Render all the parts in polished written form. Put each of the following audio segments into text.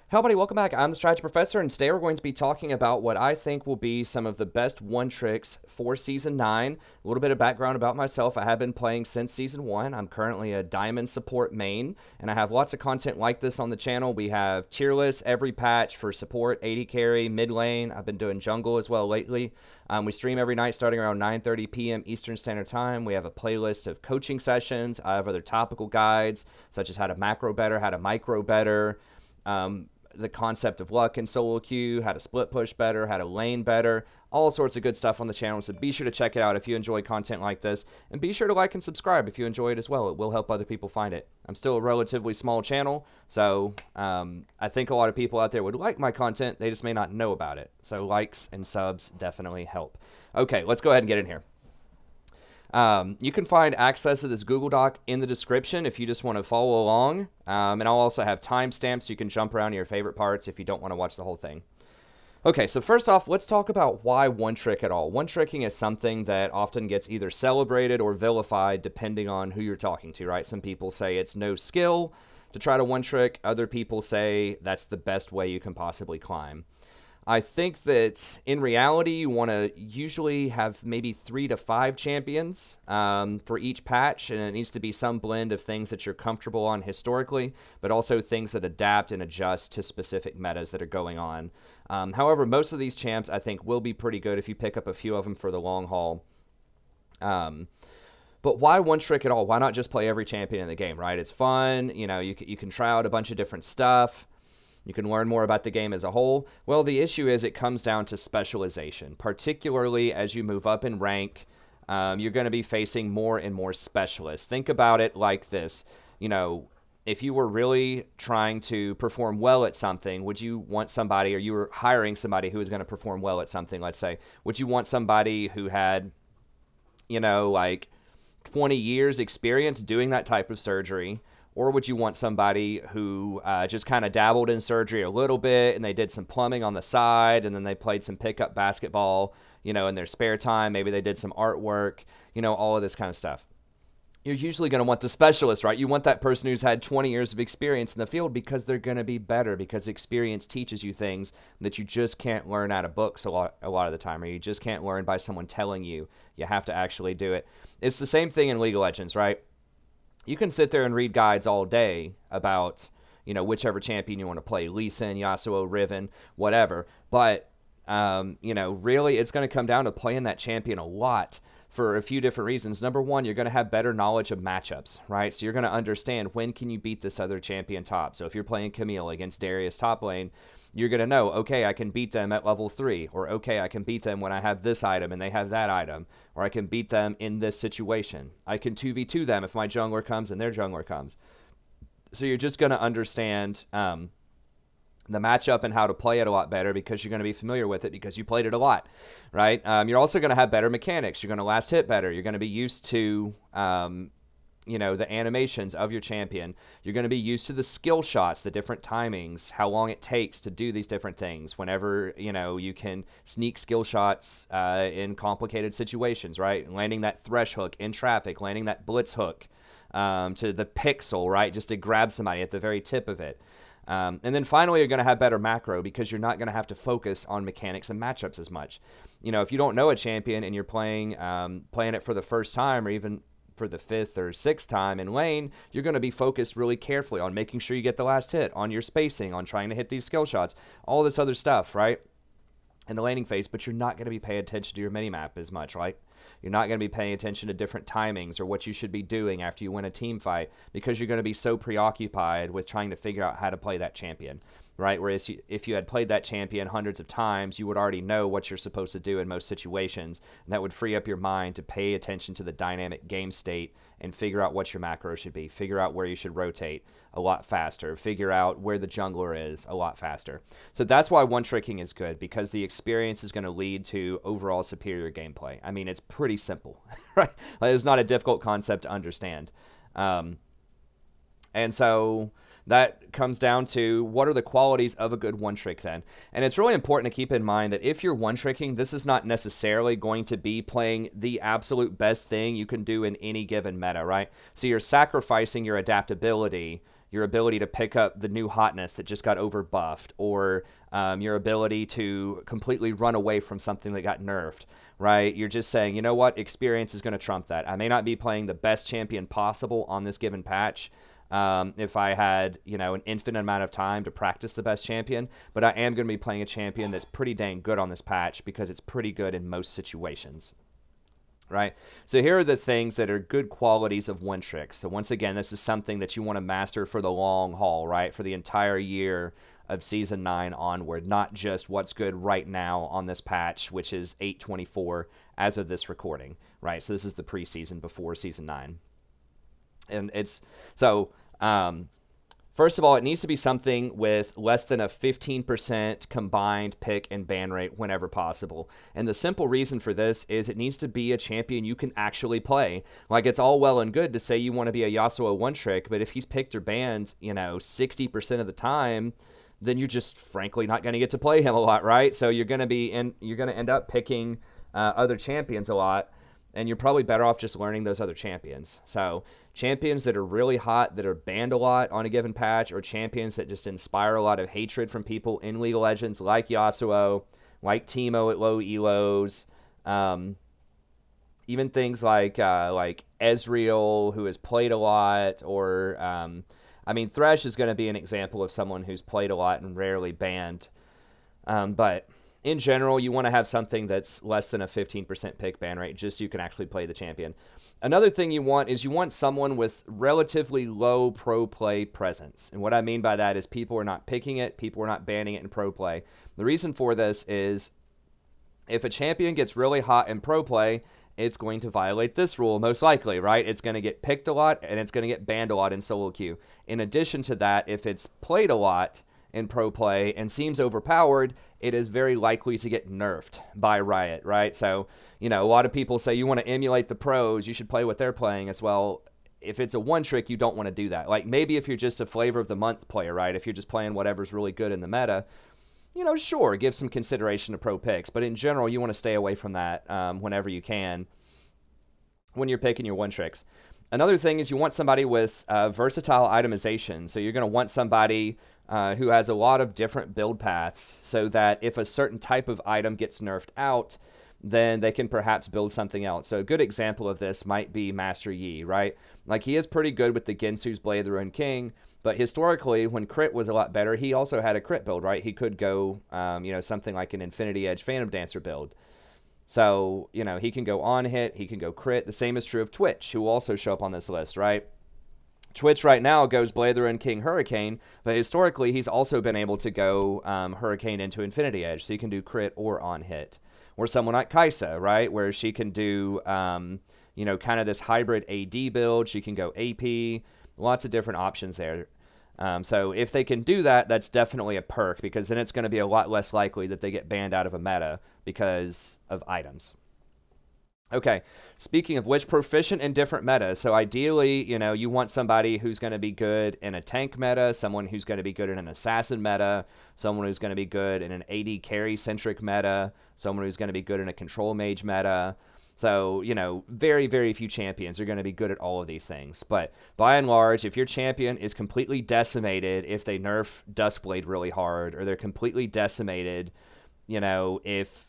Hello, buddy. Welcome back. I'm the Strategy Professor, and today we're going to be talking about what I think will be some of the best one-tricks for Season 9. A little bit of background about myself. I have been playing since Season 1. I'm currently a Diamond support main, and I have lots of content like this on the channel. We have tier lists every patch for support, AD carry, mid lane. I've been doing jungle as well lately. We stream every night starting around 9:30 p.m. Eastern Standard Time. We have a playlist of coaching sessions. I have other topical guides, such as how to macro better, how to micro better, the concept of luck in solo queue, how to split push better, how to lane better, all sorts of good stuff on the channel. So be sure to check it out if you enjoy content like this, and be sure to like and subscribe if you enjoy it as well. It will help other people find it. I'm still a relatively small channel, so I think a lot of people out there would like my content. They just may not know about it. So likes and subs definitely help. Okay, let's go ahead and get in here. You can find access to this Google Doc in the description if you just want to follow along. And I'll also have timestamps so you can jump around to your favorite parts if you don't want to watch the whole thing. Okay, so first off, let's talk about why one trick at all. One tricking is something that often gets either celebrated or vilified depending on who you're talking to, right? Some people say it's no skill to try to one trick. Other people say that's the best way you can possibly climb. I think that in reality, you want to usually have maybe 3 to 5 champions for each patch, and it needs to be some blend of things that you're comfortable on historically, but also things that adapt and adjust to specific metas that are going on. However, most of these champs, I think, will be pretty good if you pick up a few of them for the long haul. But why one trick at all? Why not just play every champion in the game, right? It's fun. You know, you can try out a bunch of different stuff. You can learn more about the game as a whole. Well, the issue is it comes down to specialization. Particularly as you move up in rank, you're going to be facing more and more specialists. Think about it like this. You know, if you were really trying to perform well at something, would you want somebody, or you were hiring somebody who was going to perform well at something, let's say, would you want somebody who had, you know, like 20 years experience doing that type of surgery? Or would you want somebody who just kind of dabbled in surgery a little bit and they did some plumbing on the side and then they played some pickup basketball, you know, in their spare time? Maybe they did some artwork, you know, all of this kind of stuff. You're usually going to want the specialist, right? You want that person who's had 20 years of experience in the field because they're going to be better, because experience teaches you things that you just can't learn out of books a lot of the time, or you just can't learn by someone telling you. You have to actually do it. It's the same thing in League of Legends, right? You can sit there and read guides all day about, you know, whichever champion you want to play, Lee Sin, Yasuo, Riven, whatever. But, you know, really it's going to come down to playing that champion a lot for a few different reasons. Number one, you're going to have better knowledge of matchups, right? So you're going to understand when can you beat this other champion top. So if you're playing Camille against Darius top lane, you're going to know, okay, I can beat them at level 3, or okay, I can beat them when I have this item and they have that item, or I can beat them in this situation. I can 2v2 them if my jungler comes and their jungler comes. So you're just going to understand the matchup and how to play it a lot better because you're going to be familiar with it because you played it a lot, right? You're also going to have better mechanics. You're going to last hit better. You're going to be used to you know, the animations of your champion. You're going to be used to the skill shots, the different timings, how long it takes to do these different things. Whenever, you know, you can sneak skill shots in complicated situations, right? Landing that Thresh hook in traffic, landing that blitz hook to the pixel, right? Just to grab somebody at the very tip of it. And then finally, you're going to have better macro because you're not going to have to focus on mechanics and matchups as much. You know, if you don't know a champion and you're playing it for the first time, or even for the 5th or 6th time in lane, you're going to be focused really carefully on making sure you get the last hit, on your spacing, on trying to hit these skill shots, all this other stuff, right? In the laning phase, but you're not going to be paying attention to your minimap as much, right? You're not going to be paying attention to different timings or what you should be doing after you win a team fight because you're going to be so preoccupied with trying to figure out how to play that champion, right? Whereas if you had played that champion hundreds of times, you would already know what you're supposed to do in most situations, and that would free up your mind to pay attention to the dynamic game state and figure out what your macro should be, figure out where you should rotate a lot faster, figure out where the jungler is a lot faster. So that's why one-tricking is good, because the experience is going to lead to overall superior gameplay. I mean, it's pretty simple, right? Like, it's not a difficult concept to understand. And so that comes down to what are the qualities of a good one-trick then. And it's really important to keep in mind that if you're one-tricking, this is not necessarily going to be playing the absolute best thing you can do in any given meta, right? So you're sacrificing your adaptability, your ability to pick up the new hotness that just got over buffed, or your ability to completely run away from something that got nerfed, right? You're just saying, you know what, experience is going to trump that. I may not be playing the best champion possible on this given patch, if I had, you know, an infinite amount of time to practice the best champion, but I am going to be playing a champion that's pretty dang good on this patch because it's pretty good in most situations, right? So here are the things that are good qualities of one trick. So once again, this is something that you want to master for the long haul, right? For the entire year of Season 9 onward, not just what's good right now on this patch, which is 8/24 as of this recording, right? So this is the preseason before Season 9. And it's, so, first of all, it needs to be something with less than a 15% combined pick and ban rate whenever possible. And the simple reason for this is it needs to be a champion you can actually play. Like, it's all well and good to say you want to be a Yasuo one trick, but if he's picked or banned, you know, 60% of the time, then you're just frankly not going to get to play him a lot, right? So you're going to end up picking other champions a lot, and you're probably better off just learning those other champions. So champions that are really hot, that are banned a lot on a given patch, or champions that just inspire a lot of hatred from people in League of Legends, like Yasuo, like Teemo at low elos, even things like Ezreal, who has played a lot, or I mean, Thresh is going to be an example of someone who's played a lot and rarely banned, but in general, you want to have something that's less than a 15% pick ban rate, just so you can actually play the champion. Another thing you want is you want someone with relatively low pro play presence. And what I mean by that is people are not picking it, people are not banning it in pro play. The reason for this is if a champion gets really hot in pro play, it's going to violate this rule, most likely, right? It's going to get picked a lot, and it's going to get banned a lot in solo queue. In addition to that, if it's played a lot in pro play and seems overpowered, it is very likely to get nerfed by Riot, right? So, you know, a lot of people say you want to emulate the pros, you should play what they're playing as well. If it's a one trick, you don't want to do that. Like, maybe if you're just a flavor of the month player, right? If you're just playing whatever's really good in the meta, you know, sure, give some consideration to pro picks. But in general, you want to stay away from that whenever you can when you're picking your one tricks. Another thing is you want somebody with versatile itemization. So you're going to want somebody who has a lot of different build paths, so that if a certain type of item gets nerfed out, then they can perhaps build something else. So a good example of this might be Master Yi, right? Like, he is pretty good with the Gensu's Blade of the Ruined King, but historically, when crit was a lot better, he also had a crit build, right? He could go, you know, something like an Infinity Edge Phantom Dancer build. So, you know, he can go on hit, he can go crit. The same is true of Twitch, who will also show up on this list, right? Twitch right now goes Blade of the Ruined King Hurricane, but historically he's also been able to go Hurricane into Infinity Edge, so he can do crit or on hit. Or someone like Kai'Sa, right, where she can do, you know, kind of this hybrid AD build. She can go AP, lots of different options there. So if they can do that, that's definitely a perk, because then it's going to be a lot less likely that they get banned out of a meta because of items. Okay, speaking of which, proficient in different metas. So ideally, you know, you want somebody who's going to be good in a tank meta, someone who's going to be good in an assassin meta, someone who's going to be good in an AD carry-centric meta, someone who's going to be good in a control mage meta. So, you know, very, very few champions are going to be good at all of these things. But by and large, if your champion is completely decimated if they nerf Duskblade really hard, or they're completely decimated, you know, if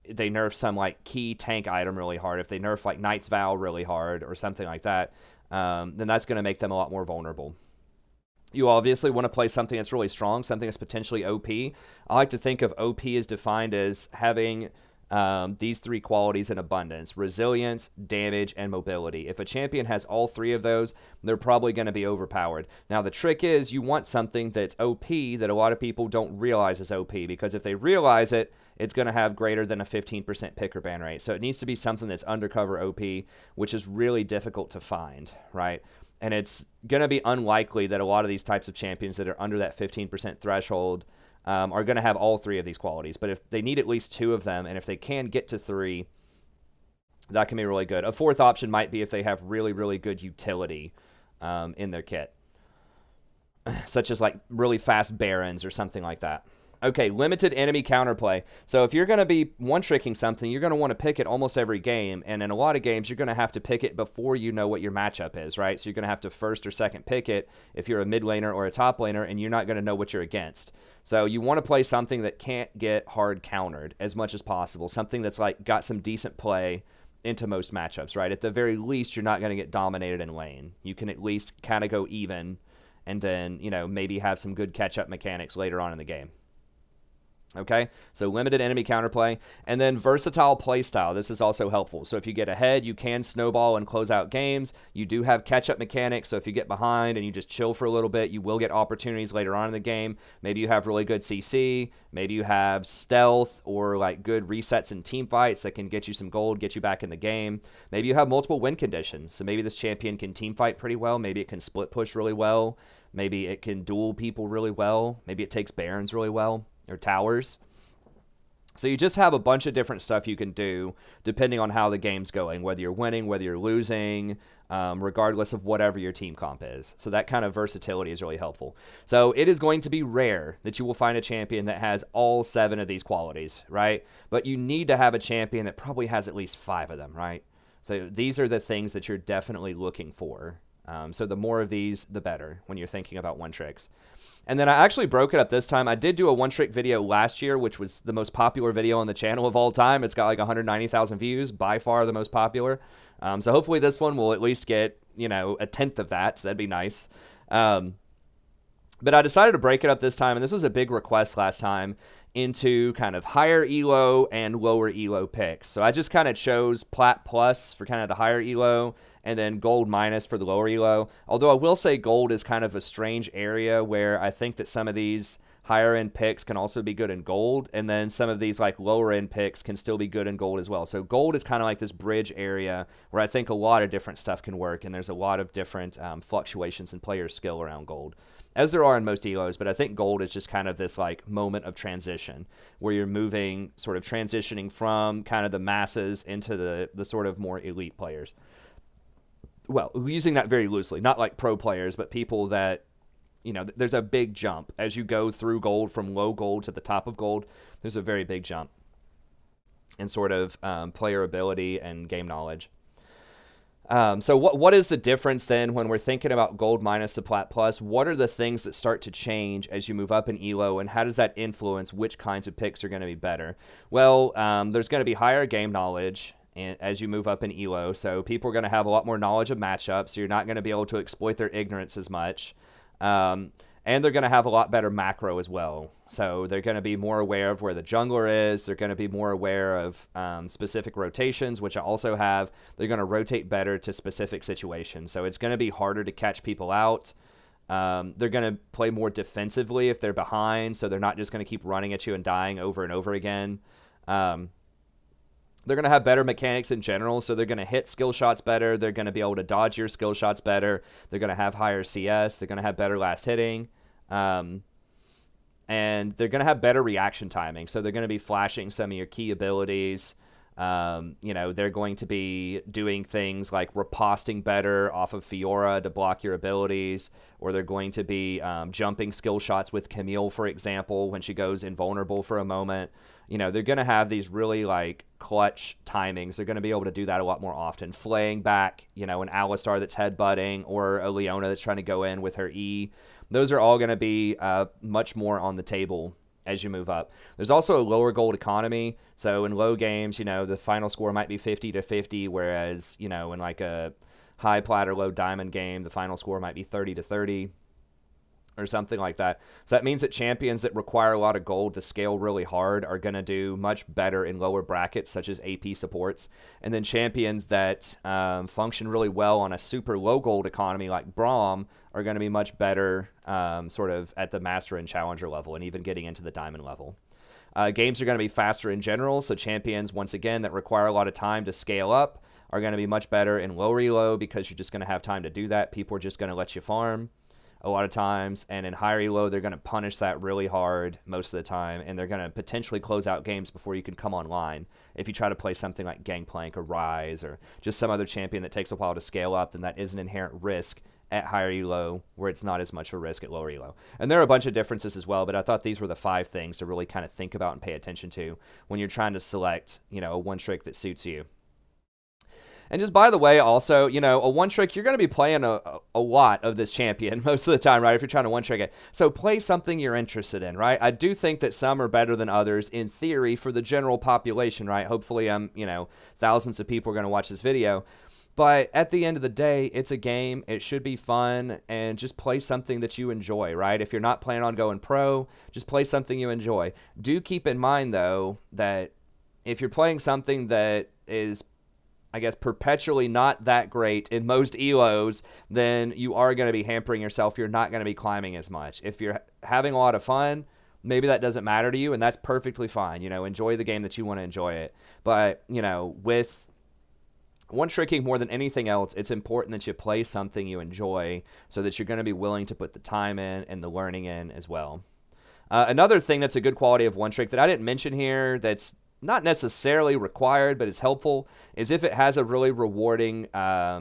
they nerf some, like, key tank item really hard, if they nerf, like, Knight's Vow really hard or something like that, then that's going to make them a lot more vulnerable. You obviously want to play something that's really strong, something that's potentially OP. I like to think of OP as defined as having these three qualities in abundance: resilience, damage, and mobility. If a champion has all three of those, they're probably going to be overpowered. Now, the trick is you want something that's OP that a lot of people don't realize is OP, because if they realize it, it's going to have greater than a 15% pick or ban rate. So it needs to be something that's undercover OP, which is really difficult to find, right? And it's going to be unlikely that a lot of these types of champions that are under that 15% threshold are going to have all three of these qualities. But if they need at least two of them, and if they can get to three, that can be really good. A fourth option might be if they have really, really good utility in their kit, such as like really fast Barons or something like that. Okay, limited enemy counterplay. So if you're going to be one-tricking something, you're going to want to pick it almost every game. And in a lot of games, you're going to have to pick it before you know what your matchup is, right? So you're going to have to first or second pick it if you're a mid laner or a top laner, and you're not going to know what you're against. So you want to play something that can't get hard countered as much as possible. Something that's like got some decent play into most matchups, right? At the very least, you're not going to get dominated in lane. You can at least kind of go even and then, you know, maybe have some good catch-up mechanics later on in the game. Okay, so limited enemy counterplay, and then versatile playstyle. This is also helpful. So if you get ahead, you can snowball and close out games. You do have catch-up mechanics, so if you get behind and you just chill for a little bit, you will get opportunities later on in the game. Maybe you have really good CC, maybe you have stealth or like good resets in team fights that can get you some gold, get you back in the game. Maybe you have multiple win conditions, so maybe this champion can team fight pretty well, maybe it can split push really well, maybe it can duel people really well, maybe it takes barons really well, or towers. So you just have a bunch of different stuff you can do depending on how the game's going, whether you're winning, whether you're losing, regardless of whatever your team comp is. So that kind of versatility is really helpful. So it is going to be rare that you will find a champion that has all 7 of these qualities, right? But you need to have a champion that probably has at least 5 of them, right? So these are the things that you're definitely looking for. So the more of these, the better when you're thinking about one-tricks. And then I actually broke it up this time. I did do a one-trick video last year, which was the most popular video on the channel of all time. It's got like 190,000 views, by far the most popular. So hopefully this one will at least get, you know, a 1/10 of that. So that'd be nice. But I decided to break it up this time, and this was a big request last time, into kind of higher elo and lower elo picks. So I just kind of chose Plat Plus for kind of the higher elo, and then Gold Minus for the lower elo. Although I will say Gold is kind of a strange area where I think that some of these higher end picks can also be good in Gold, and then some of these like lower end picks can still be good in Gold as well. So Gold is kind of like this bridge area where I think a lot of different stuff can work, and there's a lot of different fluctuations in player skill around Gold, as there are in most elos. But I think Gold is just kind of this like moment of transition where you're moving, sort of transitioning from kind of the masses into the sort of more elite players. Well, using that very loosely, not like pro players, but people that, you know, there's a big jump as you go through Gold, from low Gold to the top of Gold. There's a very big jump in sort of player ability and game knowledge. So what is the difference then when we're thinking about Gold Minus to Plat Plus? What are the things that start to change as you move up in elo, and how does that influence which kinds of picks are going to be better? Well, there's going to be higher game knowledge as you move up in elo, so people are going to have a lot more knowledge of matchups, so you're not going to be able to exploit their ignorance as much. And they're going to have a lot better macro as well. So they're going to be more aware of where the jungler is. They're going to be more aware of specific rotations, which I also have. They're going to rotate better to specific situations. So it's going to be harder to catch people out. They're going to play more defensively if they're behind, so they're not just going to keep running at you and dying over and over again. They're going to have better mechanics in general, so they're going to hit skill shots better. They're going to be able to dodge your skill shots better. They're going to have higher CS. They're going to have better last hitting. And they're going to have better reaction timing, so they're going to be flashing some of your key abilities. You know, they're going to be doing things like riposting better off of Fiora to block your abilities, or they're going to be jumping skill shots with Camille, for example, when she goes invulnerable for a moment. You know, they're going to have these really like clutch timings. They're going to be able to do that a lot more often. Flaying back, you know, an Alistar that's headbutting, or a Leona that's trying to go in with her E. Those are all going to be much more on the table as you move up. There's also a lower gold economy. So in low games, you know, the final score might be 50-50, whereas, you know, in like a high plat or low diamond game, the final score might be 30-30 or something like that. So that means that champions that require a lot of gold to scale really hard are going to do much better in lower brackets, such as AP supports. And then champions that function really well on a super low gold economy like Braum are going to be much better sort of at the master and challenger level, and even getting into the diamond level. Games are going to be faster in general, so champions, once again, that require a lot of time to scale up are going to be much better in low elo, because you're just going to have time to do that. People are just going to let you farm a lot of times, and in higher elo, they're going to punish that really hard most of the time, and they're going to potentially close out games before you can come online. If you try to play something like Gangplank or Rise, or just some other champion that takes a while to scale up, then that is an inherent risk at higher elo, where it's not as much of a risk at lower elo. And there are a bunch of differences as well, but I thought these were the 5 things to really kind of think about and pay attention to when you're trying to select, you know, a one trick that suits you. And just by the way, also, you know, a one trick, you're going to be playing a lot of this champion most of the time, right? If you're trying to one trick it. So play something you're interested in, right? I do think that some are better than others in theory for the general population, right? Hopefully, you know, thousands of people are going to watch this video. But at the end of the day, it's a game. It should be fun, and just play something that you enjoy, right? If you're not planning on going pro, just play something you enjoy. Do keep in mind, though, that if you're playing something that is, I guess, perpetually not that great in most elos, then you are going to be hampering yourself. You're not going to be climbing as much. If you're having a lot of fun, maybe that doesn't matter to you, and that's perfectly fine. You know, enjoy the game that you want to enjoy it. But, you know, with one tricking more than anything else, it's important that you play something you enjoy so that you're going to be willing to put the time in and the learning in as well. Another thing that's a good quality of one trick that I didn't mention here that's not necessarily required, but it's helpful, is if it has a really rewarding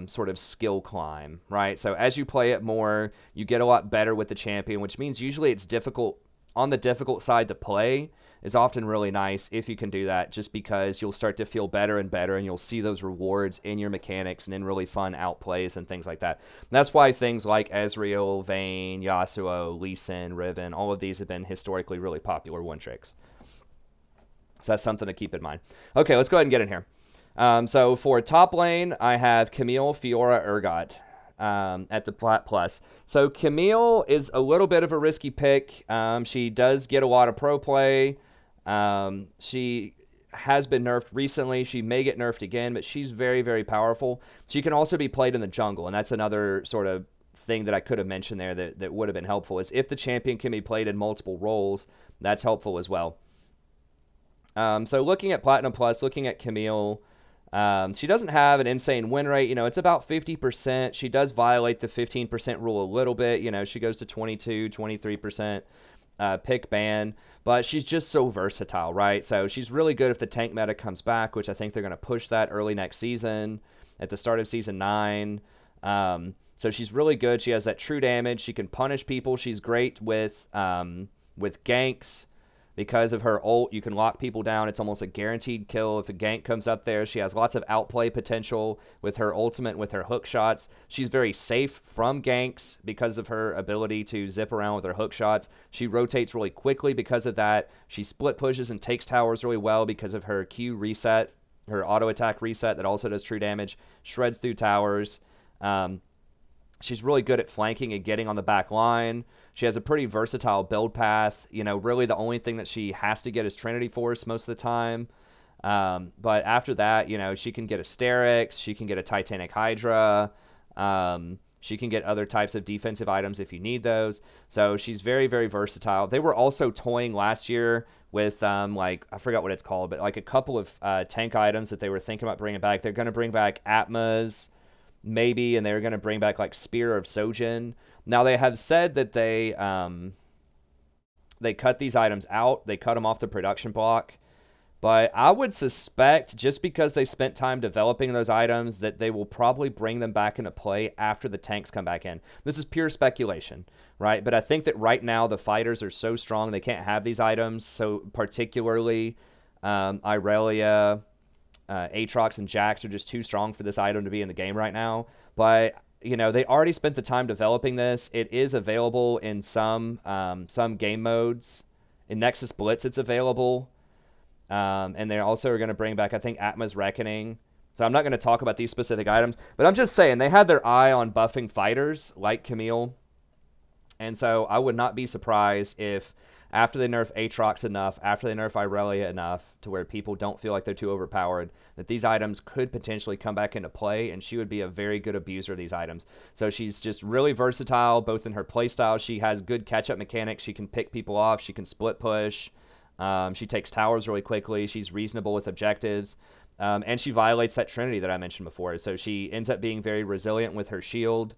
sort of skill climb, right? So as you play it more, you get a lot better with the champion, which means usually it's difficult, on the difficult side to play is often really nice if you can do that, just because you'll start to feel better and better, and you'll see those rewards in your mechanics and in really fun outplays and things like that. And that's why things like Ezreal, Vayne, Yasuo, Lee Sin, Riven, all of these have been historically really popular one tricks. So that's something to keep in mind. Okay, let's go ahead and get in here. So for top lane, I have Camille, Fiora, Urgot at the Plat Plus. So Camille is a little bit of a risky pick. She does get a lot of pro play. She has been nerfed recently. She may get nerfed again, but she's very, very powerful. She can also be played in the jungle, and that's another sort of thing that I could have mentioned there that would have been helpful, is if the champion can be played in multiple roles, that's helpful as well. So looking at Platinum Plus, looking at Camille, she doesn't have an insane win rate. You know, it's about 50%. She does violate the 15% rule a little bit. You know, she goes to 22, 23% pick ban, but she's just so versatile, right? So she's really good if the tank meta comes back, which I think they're going to push that early next season at the start of Season 9. So she's really good. She has that true damage. She can punish people. She's great with ganks. Because of her ult, you can lock people down. It's almost a guaranteed kill if a gank comes up there. She has lots of outplay potential with her ultimate, with her hook shots. She's very safe from ganks because of her ability to zip around with her hook shots. She rotates really quickly because of that. She split pushes and takes towers really well because of her Q reset, her auto attack reset that also does true damage. Shreds through towers. She's really good at flanking and getting on the back line. She has a pretty versatile build path. You know, really the only thing that she has to get is Trinity Force most of the time. But after that, you know, she can get Asterix. She can get a Titanic Hydra. She can get other types of defensive items if you need those. So she's very, very versatile. They were also toying last year with, like, I forgot what it's called, but like a couple of tank items that they were thinking about bringing back. They're going to bring back Atmas, maybe, and they're going to bring back like Spear of Sojin. Now they have said that they cut these items out. They cut them off the production block. But I would suspect, just because they spent time developing those items, that they will probably bring them back into play after the tanks come back in. This is pure speculation, right? But I think that right now the fighters are so strong they can't have these items. So particularly Irelia, Aatrox, and Jax are just too strong for this item to be in the game right now. But you know, they already spent the time developing this. It is available in some game modes. In Nexus Blitz, it's available. And they also are going to bring back, I think, Atma's Reckoning. So I'm not going to talk about these specific items. But I'm just saying, they had their eye on buffing fighters like Camille. And so I would not be surprised if after they nerf Aatrox enough, after they nerf Irelia enough to where people don't feel like they're too overpowered, that these items could potentially come back into play, and she would be a very good abuser of these items. So she's just really versatile, both in her playstyle. She has good catch-up mechanics. She can pick people off. She can split push. She takes towers really quickly. She's reasonable with objectives. And she violates that Trinity that I mentioned before. So she ends up being very resilient with her shield.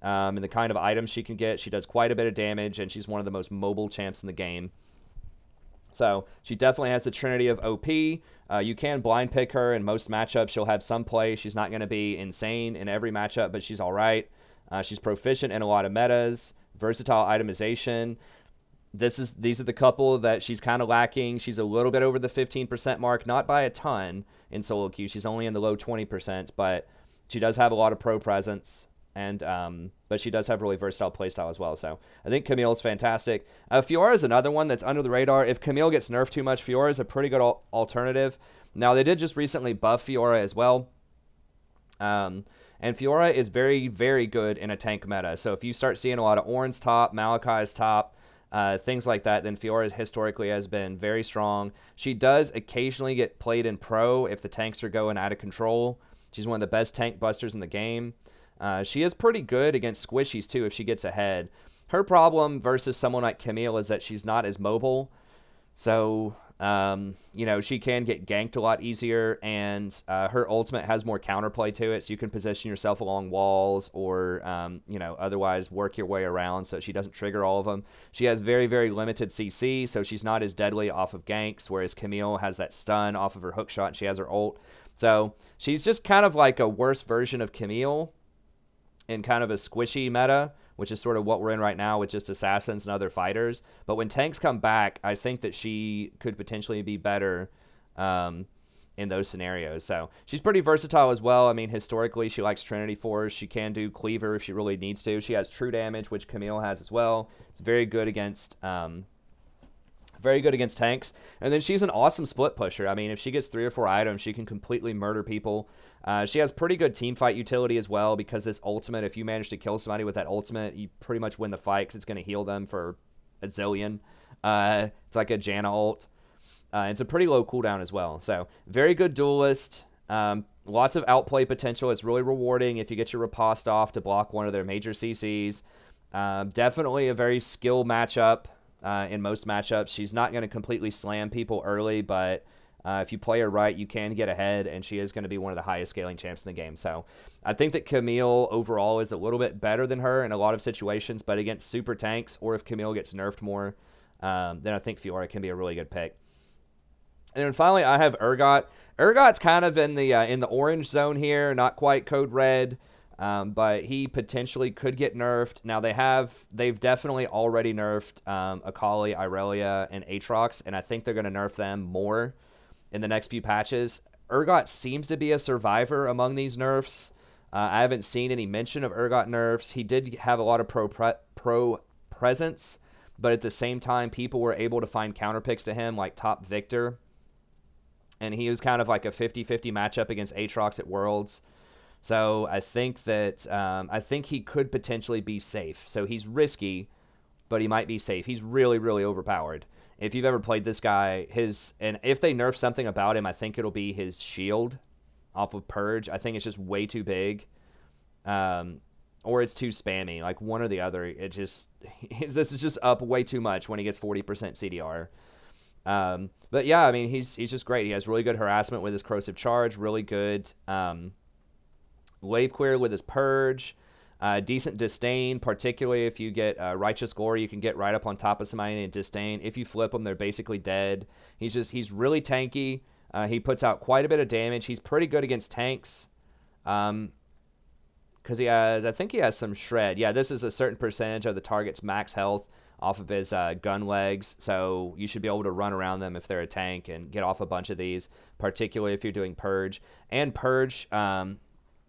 And the kind of items she can get. She does quite a bit of damage, and she's one of the most mobile champs in the game. So she definitely has the Trinity of OP. You can blind pick her in most matchups. She'll have some play. She's not going to be insane in every matchup, but she's all right. She's proficient in a lot of metas, versatile itemization. These are the couple that she's kind of lacking. She's a little bit over the 15% mark, not by a ton in solo queue. She's only in the low 20%, but she does have a lot of pro presence, and but she does have really versatile playstyle as well. So I think Camille is fantastic. Fiora is another one that's under the radar. If Camille gets nerfed too much, Fiora is a pretty good alternative. Now, they did just recently buff Fiora as well. And Fiora is very, very good in a tank meta. So if you start seeing a lot of Ornn's top, Malakai's top, things like that, then Fiora historically has been very strong. She does occasionally get played in pro if the tanks are going out of control. She's one of the best tank busters in the game. She is pretty good against squishies, too, if she gets ahead. Her problem versus someone like Camille is that she's not as mobile. So, you know, she can get ganked a lot easier, and her ultimate has more counterplay to it, so you can position yourself along walls or, you know, otherwise work your way around so she doesn't trigger all of them. She has very, very limited CC, so she's not as deadly off of ganks, whereas Camille has that stun off of her hookshot, and she has her ult. So she's just kind of like a worse version of Camille in kind of a squishy meta, which is sort of what we're in right now with just assassins and other fighters. But when tanks come back, I think that she could potentially be better in those scenarios. So she's pretty versatile as well. I mean, historically, she likes Trinity Force. She can do Cleaver if she really needs to. She has True Damage, which Camille has as well. It's very good against tanks. And then she's an awesome split pusher. I mean, if she gets 3 or 4 items, she can completely murder people. She has pretty good team fight utility as well, because this ultimate, if you manage to kill somebody with that ultimate, you pretty much win the fight because it's going to heal them for a zillion. It's like a Janna ult. It's a pretty low cooldown as well. So very good duelist. Lots of outplay potential. It's really rewarding if you get your riposte off to block one of their major CCs. Definitely a very skill matchup. In most matchups, she's not going to completely slam people early, but if you play her right, you can get ahead, and she is going to be one of the highest scaling champs in the game. So I think that Camille overall is a little bit better than her in a lot of situations, but against super tanks, or if Camille gets nerfed more, then I think Fiora can be a really good pick. And then finally, I have Urgot. Urgot's kind of in the orange zone here, not quite code red. But he potentially could get nerfed. Now they've definitely already nerfed Akali, Irelia, and Aatrox, and I think they're going to nerf them more in the next few patches. Urgot seems to be a survivor among these nerfs. I haven't seen any mention of Urgot nerfs. He did have a lot of pro presence, but at the same time, people were able to find counterpicks to him, like top Victor, and he was kind of like a 50-50 matchup against Aatrox at Worlds. So I think that he could potentially be safe. So he's risky, but he might be safe. He's really, really overpowered. If you've ever played this guy, and if they nerf something about him, I think it'll be his shield off of Purge. I think it's just way too big, or it's too spammy, like one or the other. This is just up way too much when he gets 40% CDR. But yeah, I mean, he's just great. He has really good harassment with his corrosive charge, really good wave clear with his purge, decent disdain, particularly if you get righteous glory, you can get right up on top of somebody and disdain. If you flip them, they're basically dead. He's really tanky. He puts out quite a bit of damage. He's pretty good against tanks, because I think he has some shred. Yeah, this is a certain percentage of the target's max health off of his gun legs, so you should be able to run around them if they're a tank and get off a bunch of these, particularly if you're doing purge. And purge,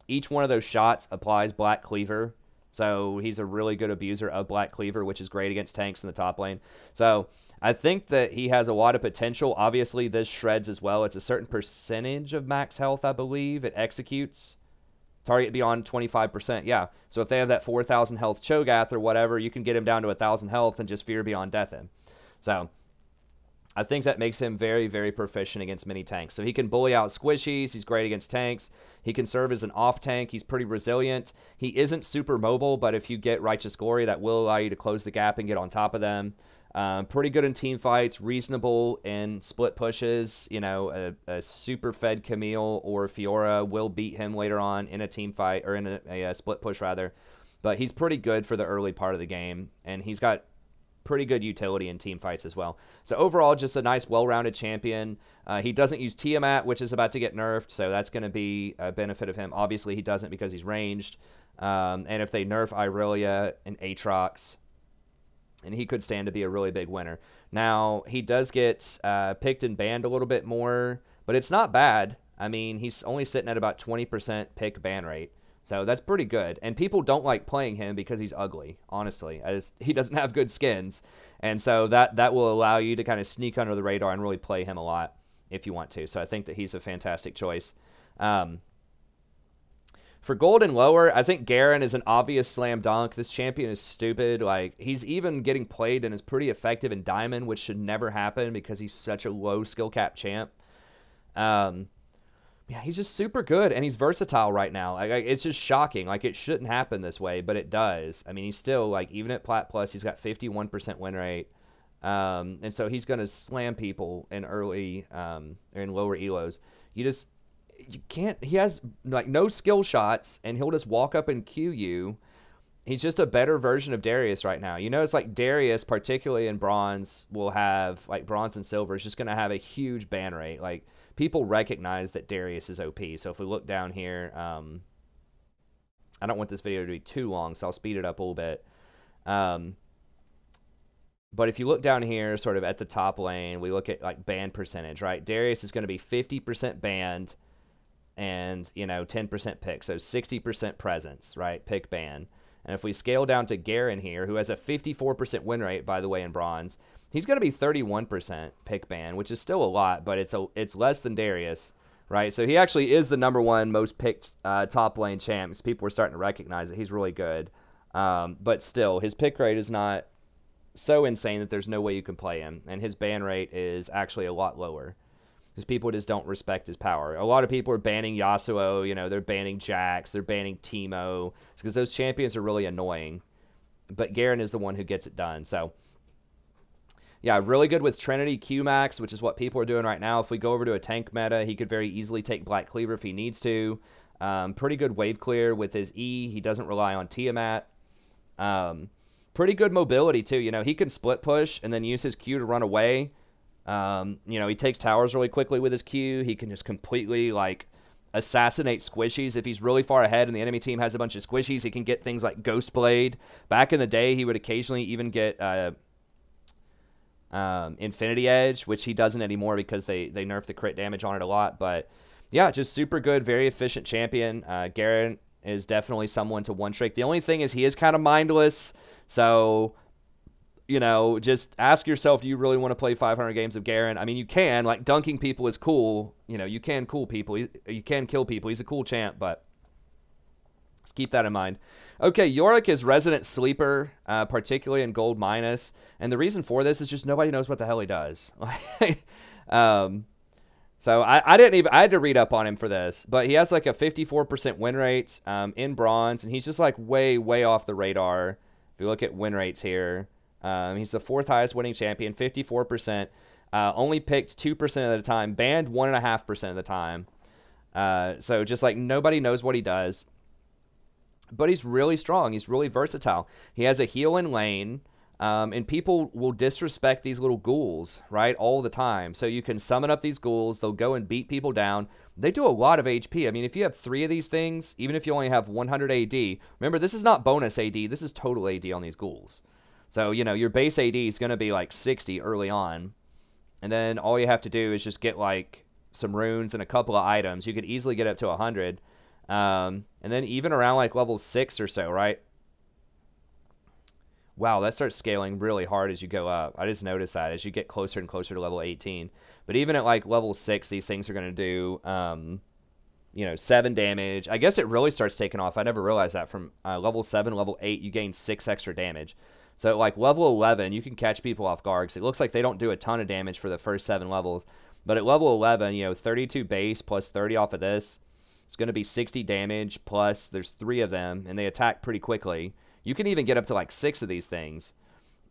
each one of those shots applies Black Cleaver, so he's a really good abuser of Black Cleaver, which is great against tanks in the top lane. So I think that he has a lot of potential. Obviously, this shreds as well. It's a certain percentage of max health, I believe. It executes. Target beyond 25%. Yeah, so if they have that 4,000 health Cho'Gath or whatever, you can get him down to 1,000 health and just fear beyond death him. So I think that makes him very, very proficient against many tanks. So he can bully out squishies. He's great against tanks. He can serve as an off tank. He's pretty resilient. He isn't super mobile, but if you get Righteous Glory, that will allow you to close the gap and get on top of them. Pretty good in team fights, reasonable in split pushes. You know, a super fed Camille or Fiora will beat him later on in a team fight, or in a split push rather. But he's pretty good for the early part of the game, and he's got pretty good utility in team fights as well. So overall, just a nice, well-rounded champion. He doesn't use Tiamat, which is about to get nerfed, so that's going to be a benefit of him. Obviously, he doesn't because he's ranged. And if they nerf Irelia and Aatrox, and he could stand to be a really big winner. Now, he does get picked and banned a little bit more, but it's not bad. I mean, he's only sitting at about 20% pick ban rate. So that's pretty good. And people don't like playing him because he's ugly, honestly. He doesn't have good skins. And so that will allow you to kind of sneak under the radar and really play him a lot if you want to. So I think that he's a fantastic choice. For gold and lower, I think Garen is an obvious slam dunk. This champion is stupid. Like, he's even getting played and is pretty effective in Diamond, which should never happen because he's such a low skill cap champ. Yeah, he's just super good, and he's versatile right now. Like, it's just shocking. Like, it shouldn't happen this way, but it does. I mean, he's still, like, even at Plat Plus, he's got 51% win rate. And so he's going to slam people in early or in lower elos. You can't, he has, like, no skill shots, and he'll just walk up and Q you. He's just a better version of Darius right now. You know, it's like Darius, particularly in Bronze, will have, like, Bronze and Silver is just going to have a huge ban rate. Like, people recognize that Darius is OP. So if we look down here, I don't want this video to be too long, so I'll speed it up a little bit. But if you look down here, sort of at the top lane, we look at, like, ban percentage, right? Darius is going to be 50% banned and, you know, 10% pick. So 60% presence, right? Pick ban. And if we scale down to Garen here, who has a 54% win rate, by the way, in Bronze, he's going to be 31% pick ban, which is still a lot, but it's less than Darius, right? So he actually is the #1 most picked top lane champ. People are starting to recognize that he's really good. But still, his pick rate is not so insane that there's no way you can play him. And his ban rate is actually a lot lower because people just don't respect his power. A lot of people are banning Yasuo, you know, they're banning Jax, they're banning Teemo, because those champions are really annoying. But Garen is the one who gets it done. So, yeah, really good with Trinity Q-Max, which is what people are doing right now. If we go over to a tank meta, he could very easily take Black Cleaver if he needs to. Pretty good wave clear with his E. He doesn't rely on Tiamat. Pretty good mobility, too. You know, he can split push and then use his Q to run away. You know, he takes towers really quickly with his Q. He can just completely, like, assassinate squishies. If he's really far ahead and the enemy team has a bunch of squishies, he can get things like Ghost Blade. Back in the day, he would occasionally even get Infinity Edge, which he doesn't anymore because they nerfed the crit damage on it a lot. But, yeah, just super good, very efficient champion. Garen is definitely someone to one-trick. The only thing is he is kind of mindless, so, you know, just ask yourself, do you really want to play 500 games of Garen? I mean, you can. Like, dunking people is cool. You know, you can cool people. You can kill people. He's a cool champ, but let's keep that in mind. Okay, Yorick is resident sleeper, particularly in gold minus. And the reason for this is just nobody knows what the hell he does. So I had to read up on him for this. But he has like a 54% win rate in Bronze. And he's just like way, way off the radar. If you look at win rates here. He's the 4th highest winning champion, 54%. Only picked 2% of the time, banned 1.5% of the time. So just like nobody knows what he does. But he's really strong. He's really versatile. He has a heal in lane. And people will disrespect these little ghouls, right, all the time. So you can summon up these ghouls. They'll go and beat people down. They do a lot of HP. I mean, if you have 3 of these things, even if you only have 100 AD, remember, this is not bonus AD. This is total AD on these ghouls. So, you know, your base AD is going to be like 60 early on. And then all you have to do is just get like some runes and a couple of items. You could easily get up to 100. And then even around like level 6 or so, right? Wow, that starts scaling really hard as you go up. I just noticed that as you get closer and closer to level 18. But even at like level 6, these things are going to do, you know, 7 damage. I guess it really starts taking off. I never realized that. From level 7 to level 8, you gain 6 extra damage. So at like level 11, you can catch people off guard. Because it looks like they don't do a ton of damage for the first 7 levels. But at level 11, you know, 32 base plus 30 off of this. It's going to be 60 damage plus there's 3 of them. And they attack pretty quickly. You can even get up to like 6 of these things.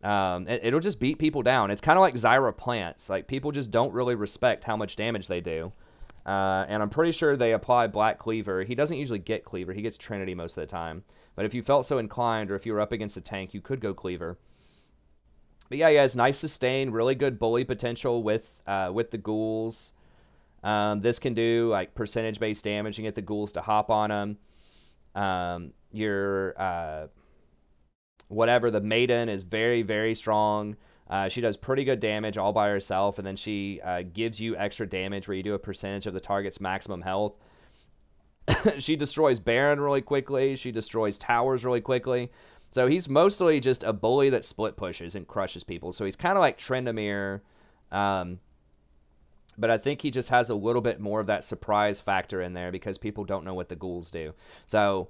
It'll just beat people down. It's kind of like Zyra plants. Like, people just don't really respect how much damage they do. And I'm pretty sure they apply Black Cleaver. He doesn't usually get Cleaver. He gets Trinity most of the time. But if you felt so inclined, or if you were up against a tank, you could go Cleaver. But yeah, he has nice sustain, really good bully potential with the ghouls. This can do like percentage-based damage and get the ghouls to hop on him. your whatever, the maiden is very, very strong. She does pretty good damage all by herself, and then she gives you extra damage where you do a percentage of the target's maximum health. She destroys Baron really quickly. She destroys towers really quickly. So he's mostly just a bully that split pushes and crushes people. So he's kind of like Tryndamere, but I think he just has a little bit more of that surprise factor in there because people don't know what the ghouls do. So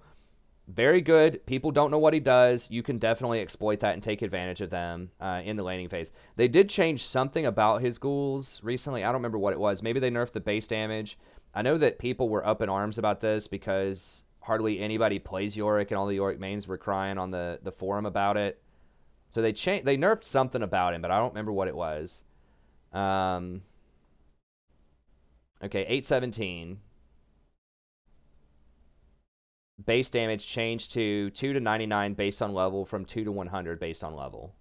very good. People don't know what he does. You can definitely exploit that and take advantage of them in the laning phase. They did change something about his ghouls recently. I don't remember what it was. Maybe they nerfed the base damage. I know that people were up in arms about this because hardly anybody plays Yorick, and all the Yorick mains were crying on the forum about it. So they nerfed something about him, but I don't remember what it was. Okay, 817. Base damage changed to 2 to 99 based on level from 2 to 100 based on level.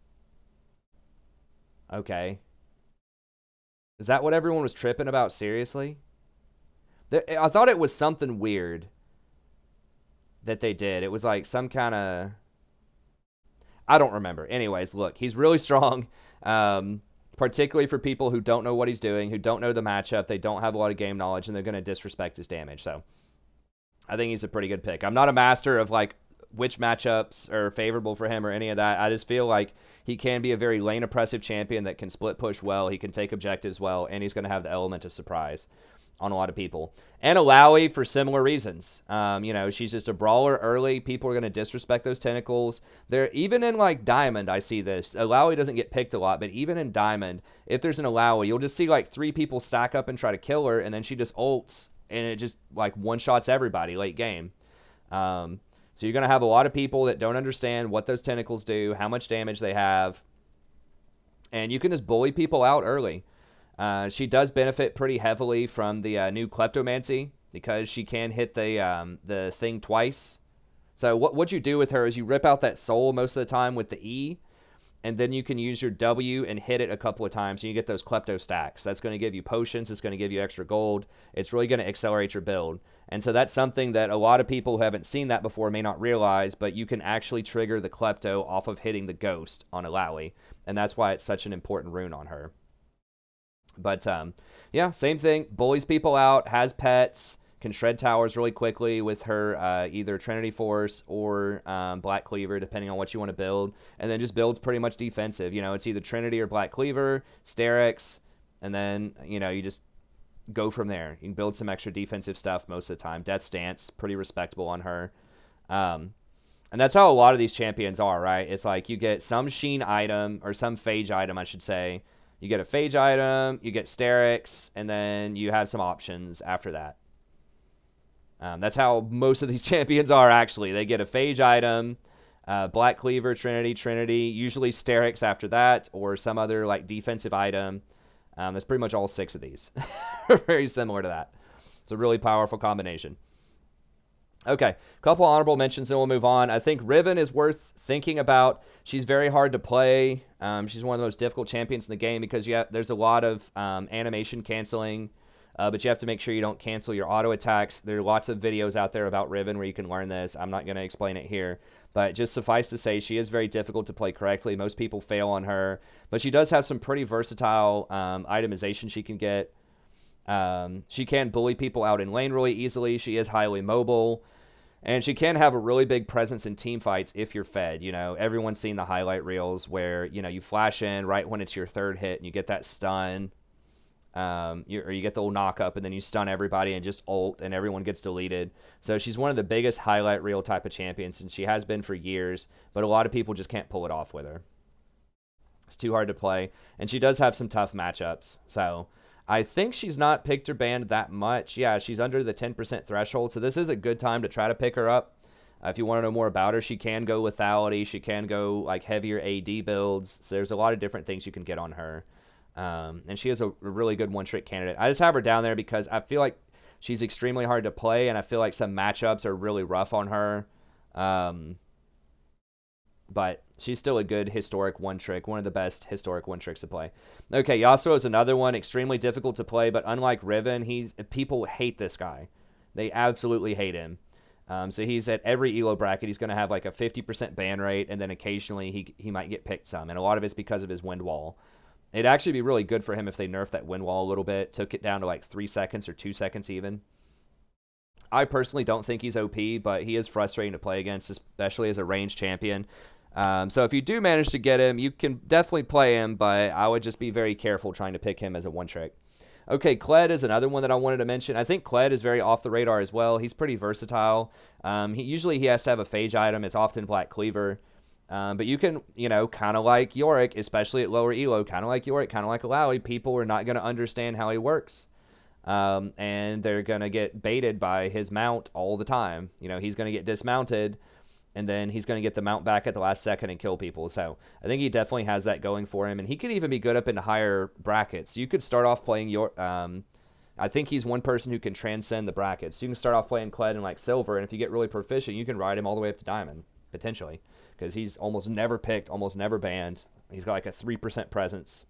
Okay. Is that what everyone was tripping about? Seriously? I thought it was something weird that they did. It was like some kind of... I don't remember. Anyways, look, he's really strong, particularly for people who don't know what he's doing, who don't know the matchup, they don't have a lot of game knowledge, and they're going to disrespect his damage. So I think he's a pretty good pick. I'm not a master of like which matchups are favorable for him or any of that. I just feel like he can be a very lane oppressive champion that can split push well, he can take objectives well, and he's going to have the element of surprise on a lot of people. And Illaoi for similar reasons. You know, she's just a brawler early. People are going to disrespect those tentacles. They're even in like Diamond, I see this. Illaoi doesn't get picked a lot, but even in Diamond, if there's an Illaoi, you'll just see like 3 people stack up and try to kill her, and then she just ults, and it just like one-shots everybody late game. So you're going to have a lot of people that don't understand what those tentacles do, how much damage they have, and you can just bully people out early. She does benefit pretty heavily from the new Kleptomancy because she can hit the thing twice. So what you do with her is you rip out that soul most of the time with the E, and then you can use your W and hit it a couple of times, and you get those Klepto stacks. That's going to give you potions. It's going to give you extra gold. It's really going to accelerate your build. And so that's something that a lot of people who haven't seen that before may not realize, but you can actually trigger the Klepto off of hitting the Ghost on Illaoi, and that's why it's such an important rune on her. But, yeah, same thing. Bullies people out, has pets, can shred towers really quickly with her either Trinity Force or Black Cleaver, depending on what you want to build. And then just builds pretty much defensive. You know, it's either Trinity or Black Cleaver, Sterix, and then, you know, you just go from there. You can build some extra defensive stuff most of the time. Death's Dance, pretty respectable on her. And that's how a lot of these champions are, right? It's like you get some Sheen item, or some Phage item, I should say. You get a Phage item, you get Sterix, and then you have some options after that. That's how most of these champions are, actually. They get a Phage item, Black Cleaver, Trinity, usually Sterix after that, or some other like defensive item. That's pretty much all 6 of these. Very similar to that. It's a really powerful combination. Okay, a couple honorable mentions, then we'll move on. I think Riven is worth thinking about. She's very hard to play. She's one of the most difficult champions in the game because there's a lot of animation canceling, but you have to make sure you don't cancel your auto attacks. There are lots of videos out there about Riven where you can learn this. I'm not going to explain it here, but just suffice to say, she is very difficult to play correctly. Most people fail on her, but she does have some pretty versatile itemization she can get. She can bully people out in lane really easily. She is highly mobile. And she can have a really big presence in team fights if you're fed. You know, everyone's seen the highlight reels where, you know, you flash in right when it's your 3rd hit and you get that stun. Or you get the little knock up and then you stun everybody and just ult and everyone gets deleted. So she's one of the biggest highlight reel type of champions, and she has been for years. But a lot of people just can't pull it off with her. It's too hard to play. And she does have some tough matchups. So I think she's not picked or banned that much. Yeah, she's under the 10% threshold, so this is a good time to try to pick her up. If you want to know more about her, she can go lethality. She can go like heavier AD builds. So there's a lot of different things you can get on her. And she is a really good one-trick candidate. I just have her down there because I feel like she's extremely hard to play, and I feel like some matchups are really rough on her. But she's still a good historic one-trick, one of the best historic one-tricks to play. Okay, Yasuo is another one, extremely difficult to play, but unlike Riven, people hate this guy. They absolutely hate him. So he's at every elo bracket. He's going to have like a 50% ban rate, and then occasionally he might get picked some. And a lot of it's because of his wind wall. It'd actually be really good for him if they nerfed that wind wall a little bit, took it down to like 3 seconds or 2 seconds even. I personally don't think he's OP, but he is frustrating to play against, especially as a ranged champion. So if you do manage to get him, you can definitely play him, but I would just be very careful trying to pick him as a one-trick. Okay, Kled is another one that I wanted to mention. I think Kled is very off the radar as well. He's pretty versatile. Usually he has to have a phage item. It's often Black Cleaver. But you can, kind of like Yorick, especially at lower elo, kind of like Yorick, kind of like Illaoi, people are not going to understand how he works. And they're going to get baited by his mount all the time. He's going to get dismounted, and then he's going to get the mount back at the last second and kill people. So I think he definitely has that going for him, and he could even be good up into higher brackets. You could start off playing I think he's one person who can transcend the brackets. You can start off playing Kled in like silver, and if you get really proficient, you can ride him all the way up to diamond, potentially, because he's almost never picked, almost never banned. He's got like a 3% presence.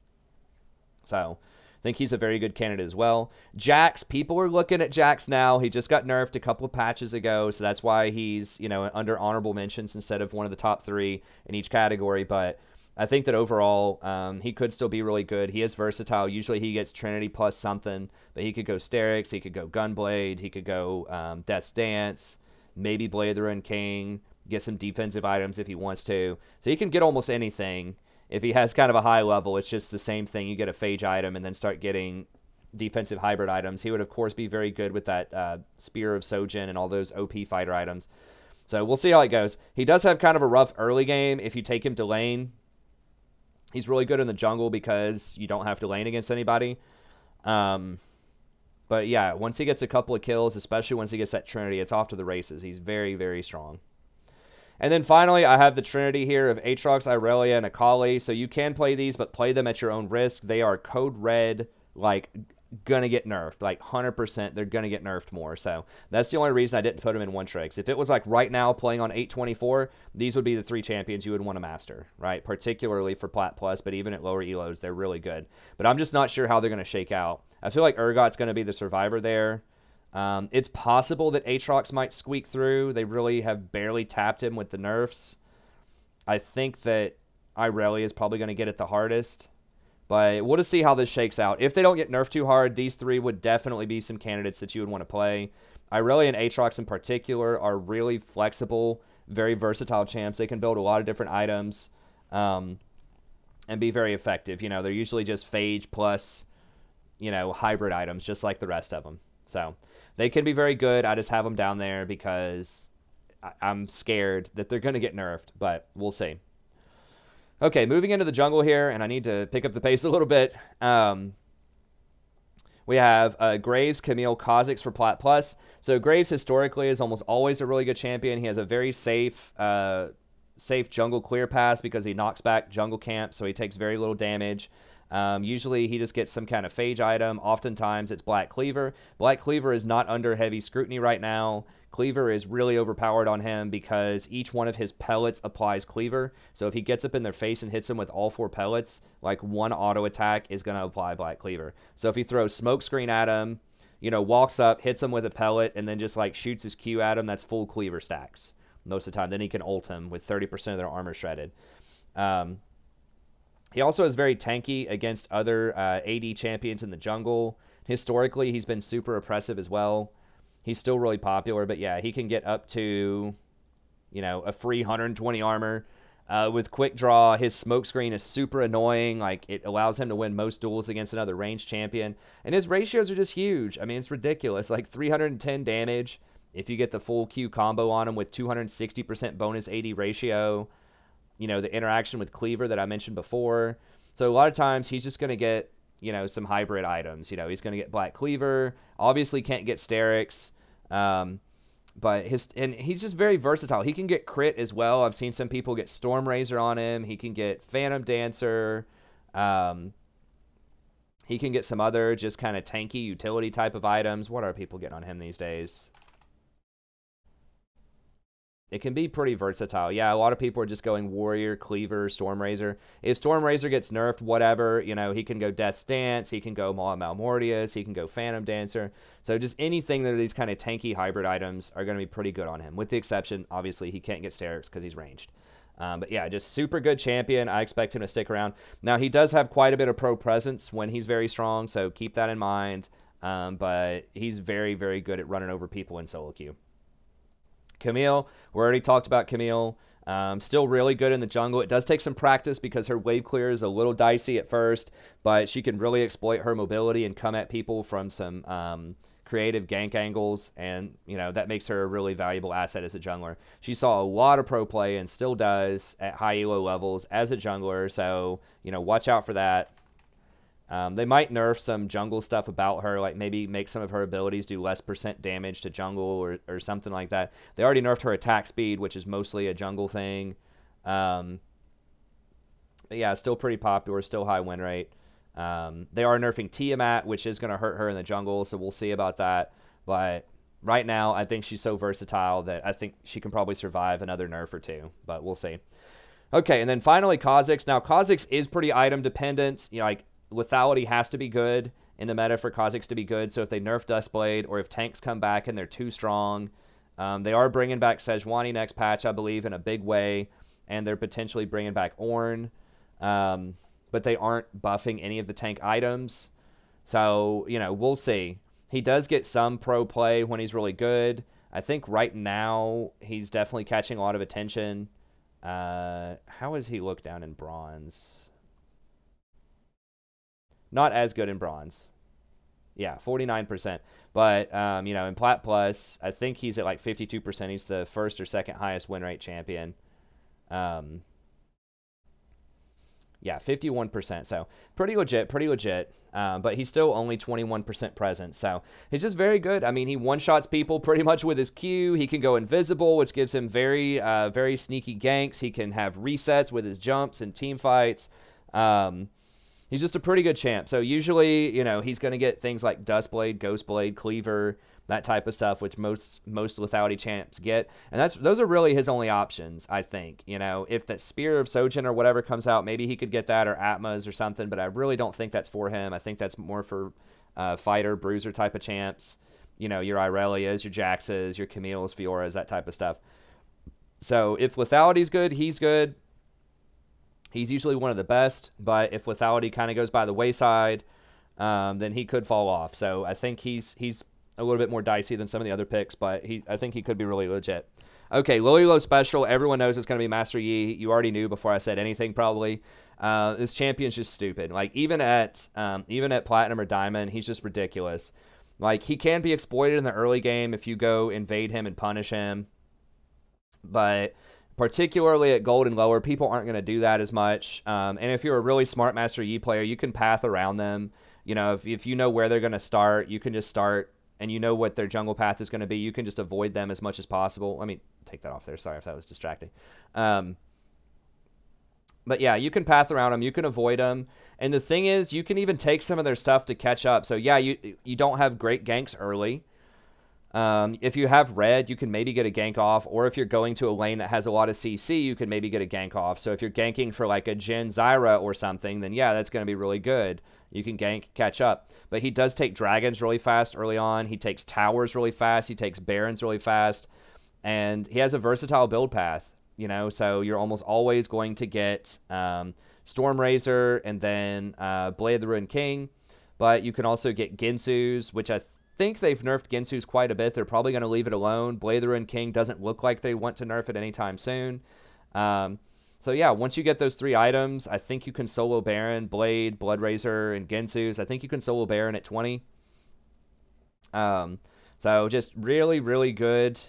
So I think he's a very good candidate as well. Jax, people are looking at Jax now. He just got nerfed a couple of patches ago, so that's why he's, under honorable mentions instead of one of the top 3 in each category. But I think that overall, he could still be really good. He is versatile. Usually he gets Trinity plus something, but he could go Sterix, he could go Gunblade, he could go Death's Dance, maybe Blade of the Ruined King, get some defensive items if he wants to. So he can get almost anything. If he has kind of a high level, it's just the same thing. You get a phage item and then start getting defensive hybrid items. He would, of course, be very good with that Spear of Sojin and all those OP fighter items. So we'll see how it goes. He does have kind of a rough early game if you take him to lane. He's really good in the jungle because you don't have to lane against anybody. But yeah, once he gets a couple of kills, especially once he gets that Trinity, it's off to the races. He's very, very strong. And then finally, I have the Trinity here of Aatrox, Irelia, and Akali. So you can play these, but play them at your own risk. They are code red, like, gonna get nerfed. Like, 100%, they're gonna get nerfed more. So that's the only reason I didn't put them in one tricks. If it was like right now playing on 824, these would be the 3 champions you would want to master, right? Particularly for Plat Plus, but even at lower elos, they're really good. But I'm just not sure how they're gonna shake out. I feel like Urgot's gonna be the survivor there. It's possible that Aatrox might squeak through. They really have barely tapped him with the nerfs. I think that Irelia is probably going to get it the hardest. But we'll just see how this shakes out. If they don't get nerfed too hard, these 3 would definitely be some candidates that you would want to play. Irelia and Aatrox in particular are really flexible, very versatile champs. They can build a lot of different items and be very effective. They're usually just phage plus, hybrid items, just like the rest of them. So they can be very good. I just have them down there because I'm scared that they're going to get nerfed, but we'll see. Okay, moving into the jungle here, and I need to pick up the pace a little bit. We have Graves, Camille, Kha'Zix for Plat Plus. So Graves historically is almost always a really good champion. He has a very safe jungle clear pass because he knocks back jungle camp, so he takes very little damage. Usually he just gets some kind of phage item. Oftentimes it's Black Cleaver. Black Cleaver is not under heavy scrutiny right now. Cleaver is really overpowered on him because each one of his pellets applies Cleaver. So if he gets up in their face and hits them with all 4 pellets, like one auto attack is going to apply Black Cleaver. So if he throws smoke screen at him, walks up, hits him with a pellet, and then just like shoots his Q at him, that's full Cleaver stacks most of the time. Then he can ult him with 30% of their armor shredded. He also is very tanky against other AD champions in the jungle. Historically, he's been super oppressive as well. He's still really popular, but yeah, he can get up to, a free 120 armor. With quick draw, his smoke screen is super annoying. Like, it allows him to win most duels against another ranged champion. And his ratios are just huge. I mean, it's ridiculous. Like, 310 damage if you get the full Q combo on him with 260% bonus AD ratio. The interaction with Cleaver that I mentioned before. So a lot of times he's just going to get, some hybrid items. He's going to get Black Cleaver. Obviously can't get Sterix. But he's just very versatile. He can get crit as well. I've seen some people get Storm Razor on him. He can get Phantom Dancer. He can get some other just kind of tanky utility type of items. What are people getting on him these days? It can be pretty versatile. Yeah, a lot of people are just going Warrior, Cleaver, Stormrazor. If Stormrazor gets nerfed, whatever, you know, he can go Death's Dance, he can go Maw Malmortius, he can go Phantom Dancer. So just anything that are these kind of tanky hybrid items are going to be pretty good on him. With the exception, obviously, he can't get Sterix because he's ranged. But yeah, just super good champion. I expect him to stick around. Now, he does have quite a bit of pro presence when he's very strong, so keep that in mind. But he's very, very good at running over people in solo queue. Camille, we already talked about Camille. Still really good in the jungle. It does take some practice because her wave clear is a little dicey at first, but she can really exploit her mobility and come at people from some creative gank angles, and you know that makes her a really valuable asset as a jungler. She saw a lot of pro play and still does at high elo levels as a jungler, so you know watch out for that. They might nerf some jungle stuff about her, like maybe make some of her abilities do less % damage to jungle or something like that. They already nerfed her attack speed, which is mostly a jungle thing. But yeah, still pretty popular, still high win rate. They are nerfing Tiamat, which is going to hurt her in the jungle, so we'll see about that. But right now, I think she's so versatile that I think she can probably survive another nerf or two, but we'll see. Okay, and then finally Kha'zix. Now, Kha'zix is pretty item dependent. You know, like, lethality has to be good in the meta for Kha'zix to be good. So if they nerf Duskblade or if tanks come back and they're too strong, they are bringing back Sejuani next patch, I believe, in a big way. And they're potentially bringing back Ornn. But they aren't buffing any of the tank items. So, you know, we'll see. He does get some pro play when he's really good. I think right now he's definitely catching a lot of attention. How does he look down in bronze? Not as good in bronze. Yeah, 49%. But, you know, in Plat Plus, I think he's at like 52%. He's the first or second highest win rate champion. Yeah, 51%. So pretty legit, pretty legit. But he's still only 21% present. So he's just very good. I mean, he one-shots people pretty much with his Q. He can go invisible, which gives him very, very sneaky ganks. He can have resets with his jumps and team fights. He's just a pretty good champ. So usually, you know, he's going to get things like Duskblade, Ghostblade, Cleaver, that type of stuff, which most lethality champs get. And those are really his only options, I think. You know, if that Spear of Sojin or whatever comes out, maybe he could get that, or Atmas or something, but I really don't think that's for him. I think that's more for fighter, bruiser type of champs. You know, your Irelias, your Jaxes, your Camille's, Fioras, that type of stuff. So if lethality's good, he's good. He's usually one of the best, but if lethality kind of goes by the wayside, then he could fall off. So I think he's a little bit more dicey than some of the other picks, but I think he could be really legit. Okay, Lililo special. Everyone knows it's going to be Master Yi. You already knew before I said anything, probably. This champion's just stupid. Like even at Platinum or Diamond, he's just ridiculous. Like he can be exploited in the early game if you go invade him and punish him, but particularly at gold and lower, people aren't going to do that as much. And if you're a really smart Master Yi player, you can path around them. You know, if you know where they're going to start, you can just start, and you know what their jungle path is going to be. You can just avoid them as much as possible. Let me take that off there. Sorry if that was distracting. But yeah, you can path around them. You can avoid them. And the thing is, you can even take some of their stuff to catch up. So yeah, you don't have great ganks early. If you have red, you can maybe get a gank off, or if you're going to a lane that has a lot of CC, you can maybe get a gank off. So if you're ganking for like a Jhin Zyra or something, then yeah, that's going to be really good. You can gank, catch up. But he does take dragons really fast early on. He takes towers really fast. He takes barons really fast. And he has a versatile build path, you know, so you're almost always going to get Stormrazor and then Blade of the Ruined King. But you can also get Ginsu's, which I think they've nerfed Ginsu's quite a bit. They're probably going to leave it alone. Blade of the Ruined King doesn't look like they want to nerf it anytime soon. So yeah, once you get those three items, I think you can solo Baron, Blade, Bloodrazor, and Ginsu's. I think you can solo Baron at 20. So just really, really good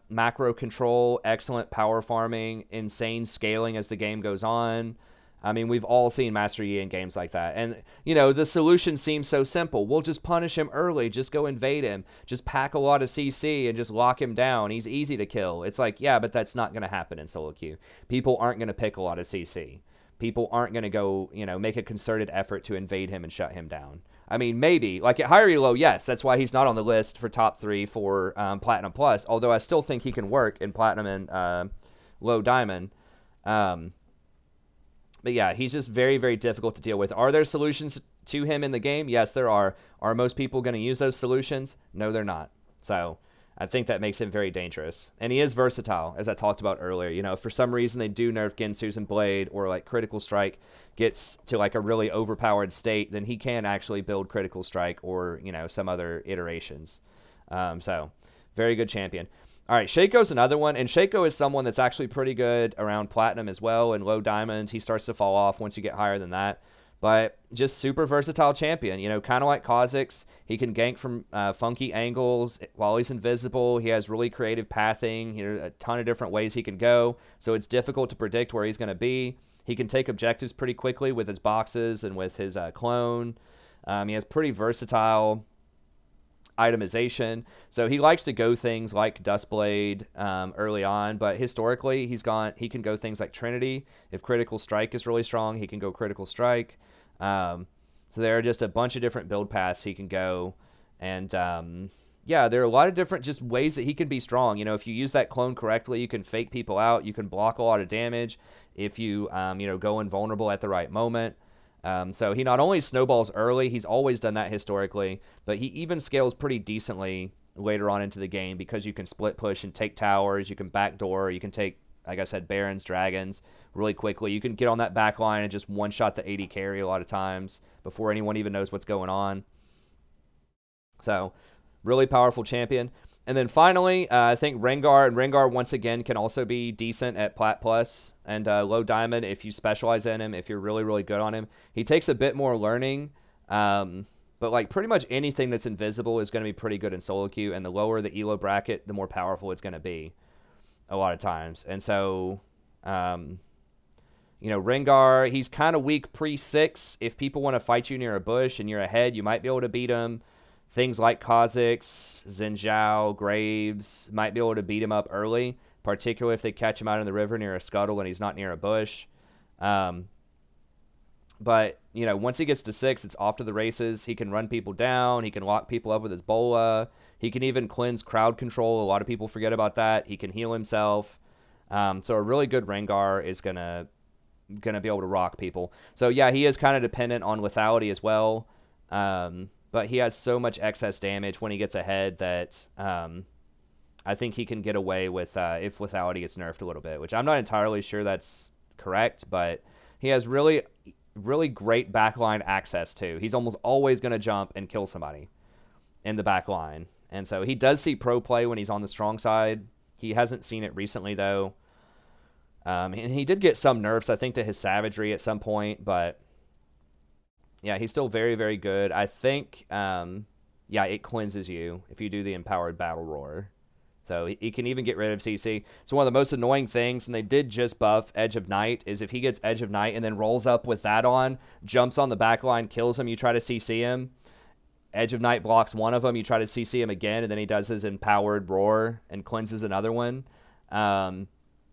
macro control, excellent power farming, insane scaling as the game goes on. I mean, we've all seen Master Yi in games like that. And, you know, the solution seems so simple. We'll just punish him early. Just go invade him. Just pack a lot of CC and just lock him down. He's easy to kill. It's like, yeah, but that's not going to happen in solo queue. People aren't going to pick a lot of CC. people aren't going to go, make a concerted effort to invade him and shut him down. I mean, maybe. Like at higher elo, yes, that's why he's not on the list for top 3 for Platinum Plus, although I still think he can work in Platinum and low Diamond. But yeah, he's just very, very difficult to deal with. Are there solutions to him in the game? Yes, there are. Are most people going to use those solutions? No, they're not. So I think that makes him very dangerous. And he is versatile, as I talked about earlier. If for some reason they do nerf Gensu's and Blade, or like Critical Strike gets to like a really overpowered state, then he can actually build Critical Strike or, some other iterations. So very good champion. All right, Shaco's another one, and Shaco is someone that's actually pretty good around Platinum as well, and low Diamond. He starts to fall off once you get higher than that. But just super versatile champion, kind of like Kha'Zix. He can gank from funky angles while he's invisible. He has really creative pathing. A ton of different ways he can go, so it's difficult to predict where he's going to be. He can take objectives pretty quickly with his boxes and with his clone. He has pretty versatile itemization, so he likes to go things like Duskblade early on, but historically he can go things like Trinity. If Critical Strike is really strong, he can go Critical Strike. So there are just a bunch of different build paths he can go, and yeah, there are a lot of different just ways that he can be strong. If you use that clone correctly, you can fake people out, you can block a lot of damage if you go invulnerable at the right moment. So he not only snowballs early, he's always done that historically, but he even scales pretty decently later on into the game because you can split push and take towers, you can backdoor, you can take, like I said, Barons, Dragons really quickly. You can get on that back line and just one-shot the AD carry a lot of times before anyone even knows what's going on. So really powerful champion. And then finally, I think Rengar, and Rengar once again can also be decent at Plat Plus and low Diamond if you specialize in him, if you're really, really good on him. He takes a bit more learning, but like pretty much anything that's invisible is going to be pretty good in solo queue, and the lower the elo bracket, the more powerful it's going to be a lot of times. And so, Rengar, he's kind of weak pre-6. If people want to fight you near a bush and you're ahead, you might be able to beat him. Things like Kha'Zix, Xin Zhao, Graves might be able to beat him up early, particularly if they catch him out in the river near a scuttle and he's not near a bush. But, once he gets to 6, it's off to the races. He can run people down. He can lock people up with his bola. He can even cleanse crowd control. A lot of people forget about that. He can heal himself. So a really good Rengar is gonna be able to rock people. So, yeah, he is kind of dependent on lethality as well. But he has so much excess damage when he gets ahead that I think he can get away with if lethality gets nerfed a little bit, which I'm not entirely sure that's correct, but he has really, really great backline access too. He's almost always going to jump and kill somebody in the backline. And so he does see pro play when he's on the strong side. He hasn't seen it recently, though. And he did get some nerfs, I think, to his savagery at some point, but yeah, he's still very, very good. I think, yeah, it cleanses you if you do the Empowered Battle Roar. So he can even get rid of CC. So one of the most annoying things, and they did just buff Edge of Night, is if he gets Edge of Night and then rolls up with that on, jumps on the back line, kills him, you try to CC him. Edge of Night blocks one of them, you try to CC him again, and then he does his Empowered Roar and cleanses another one.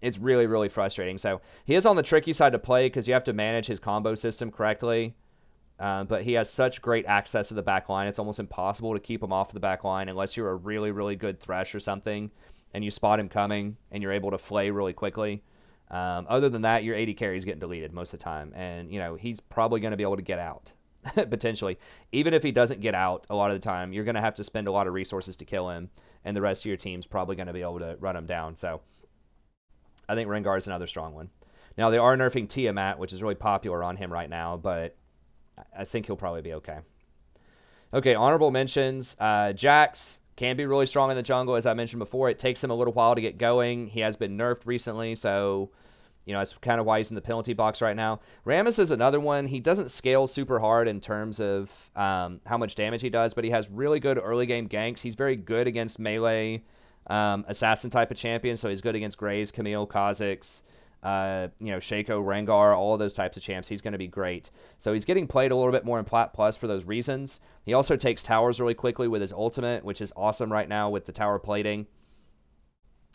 It's really, really frustrating. So he is on the tricky side to play because you have to manage his combo system correctly. But he has such great access to the back line, it's almost impossible to keep him off the back line unless you're a really, really good Thresh or something and you spot him coming and you're able to flay really quickly. Other than that, your AD carry is getting deleted most of the time. And, he's probably going to be able to get out, potentially. Even if he doesn't get out a lot of the time, you're going to have to spend a lot of resources to kill him, and the rest of your team's probably going to be able to run him down. So I think Rengar is another strong one. Now, they are nerfing Tiamat, which is really popular on him right now, but I think he'll probably be okay. Okay, honorable mentions. Jax can be really strong in the jungle, as I mentioned before. It takes him a little while to get going. He has been nerfed recently, so that's kind of why he's in the penalty box right now. Rammus is another one. He doesn't scale super hard in terms of how much damage he does, but he has really good early game ganks. He's very good against melee assassin type of champions, so he's good against Graves, Camille, Kha'Zix, Shaco, Rengar, all of those types of champs. He's going to be great. So he's getting played a little bit more in Plat Plus for those reasons. He also takes towers really quickly with his ultimate, which is awesome right now with the tower plating.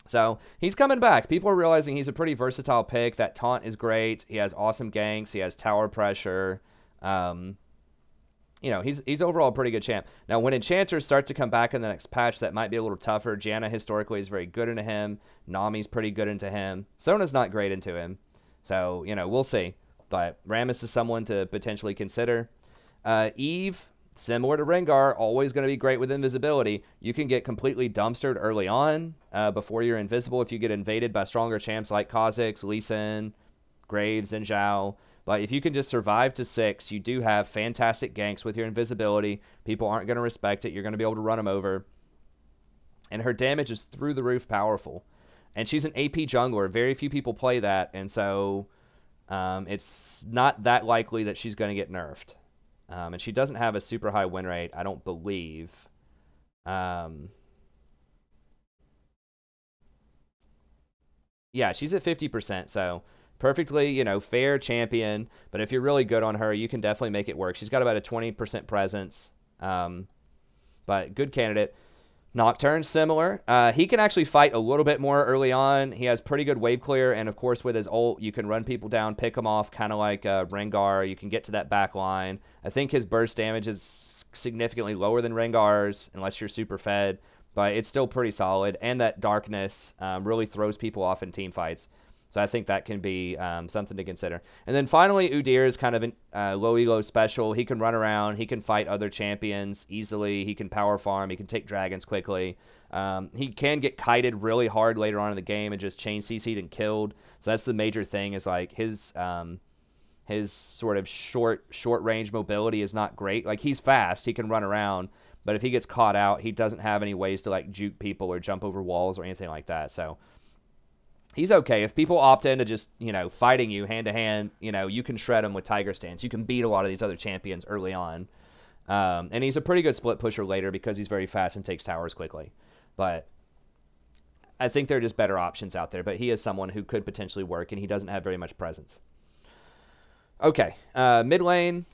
So he's coming back. People are realizing he's a pretty versatile pick. That taunt is great. He has awesome ganks. He has tower pressure. You know, he's overall a pretty good champ. Now, when enchanters start to come back in the next patch, that might be a little tougher. Janna historically is very good into him. Nami's pretty good into him. Sona's not great into him. So, you know, we'll see. But Rammus is someone to potentially consider. Eve, similar to Rengar, always going to be great with invisibility. You can get completely dumpstered early on before you're invisible if you get invaded by stronger champs like Kha'Zix, Lee Sin, Graves, and Zhao. But if you can just survive to 6, you do have fantastic ganks with your invisibility. People aren't going to respect it. You're going to be able to run them over. And her damage is through the roof powerful. And she's an AP jungler. Very few people play that. And so it's not that likely that she's going to get nerfed. And she doesn't have a super high win rate, I don't believe. Yeah, she's at 50%, so perfectly, you know, fair champion. But if you're really good on her, you can definitely make it work. She's got about a 20% presence, but good candidate. Nocturne, similar. He can actually fight a little bit more early on. He has pretty good wave clear, and of course with his ult, you can run people down, pick them off, kind of like Rengar. You can get to that back line. I think his burst damage is significantly lower than Rengar's, unless you're super fed, but it's still pretty solid. And that darkness really throws people off in team fights. So I think that can be something to consider. And then finally, Udyr is kind of a low elo special. He can run around. He can fight other champions easily. He can power farm. He can take dragons quickly. He can get kited really hard later on in the game and just chain CC'd and killed. So that's the major thing, is like his sort of short range mobility is not great. Like, he's fast. He can run around. But if he gets caught out, he doesn't have any ways to like juke people or jump over walls or anything like that. So he's okay. If people opt into just, you know, fighting you hand-to-hand, you know, you can shred him with Tiger Stance. You can beat a lot of these other champions early on. And he's a pretty good split pusher later because he's very fast and takes towers quickly. But I think there are just better options out there. But he is someone who could potentially work, and he doesn't have very much presence. Okay, mid lane.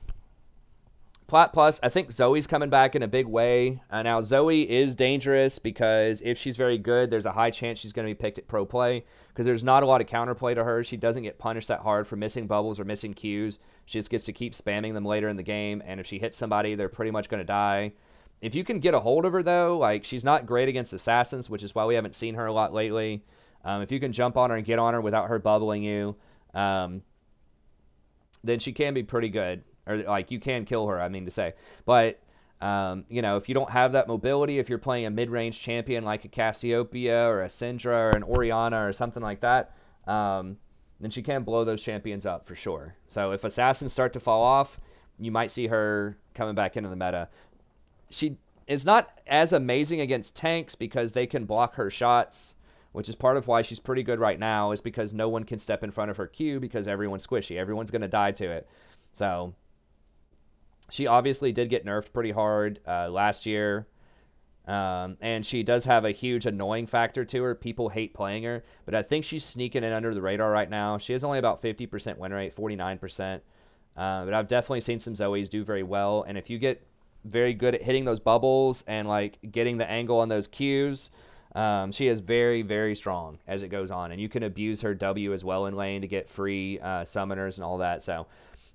Plat plus, I think Zoe's coming back in a big way. Now, Zoe is dangerous because if she's very good, there's a high chance she's going to be picked at pro play because there's not a lot of counterplay to her. She doesn't get punished that hard for missing bubbles or missing Qs. She just gets to keep spamming them later in the game, and if she hits somebody, they're pretty much going to die. If you can get a hold of her, though, like, she's not great against assassins, which is why we haven't seen her a lot lately. If you can jump on her and get on her without her bubbling you, then she can be pretty good. Or, like, you can kill her, I mean to say. But, you know, if you don't have that mobility, if you're playing a mid-range champion like a Cassiopeia or a Syndra or an Orianna or something like that, then she can blow those champions up for sure. So if assassins start to fall off, you might see her coming back into the meta. She is not as amazing against tanks because they can block her shots, which is part of why she's pretty good right now, is because no one can step in front of her Q because everyone's squishy. Everyone's going to die to it. So she obviously did get nerfed pretty hard last year. And she does have a huge annoying factor to her. People hate playing her. But I think she's sneaking in under the radar right now. She has only about 50% win rate, 49%. But I've definitely seen some Zoes do very well. And if you get very good at hitting those bubbles and like getting the angle on those Qs, she is very, very strong as it goes on. And you can abuse her W as well in lane to get free summoners and all that. So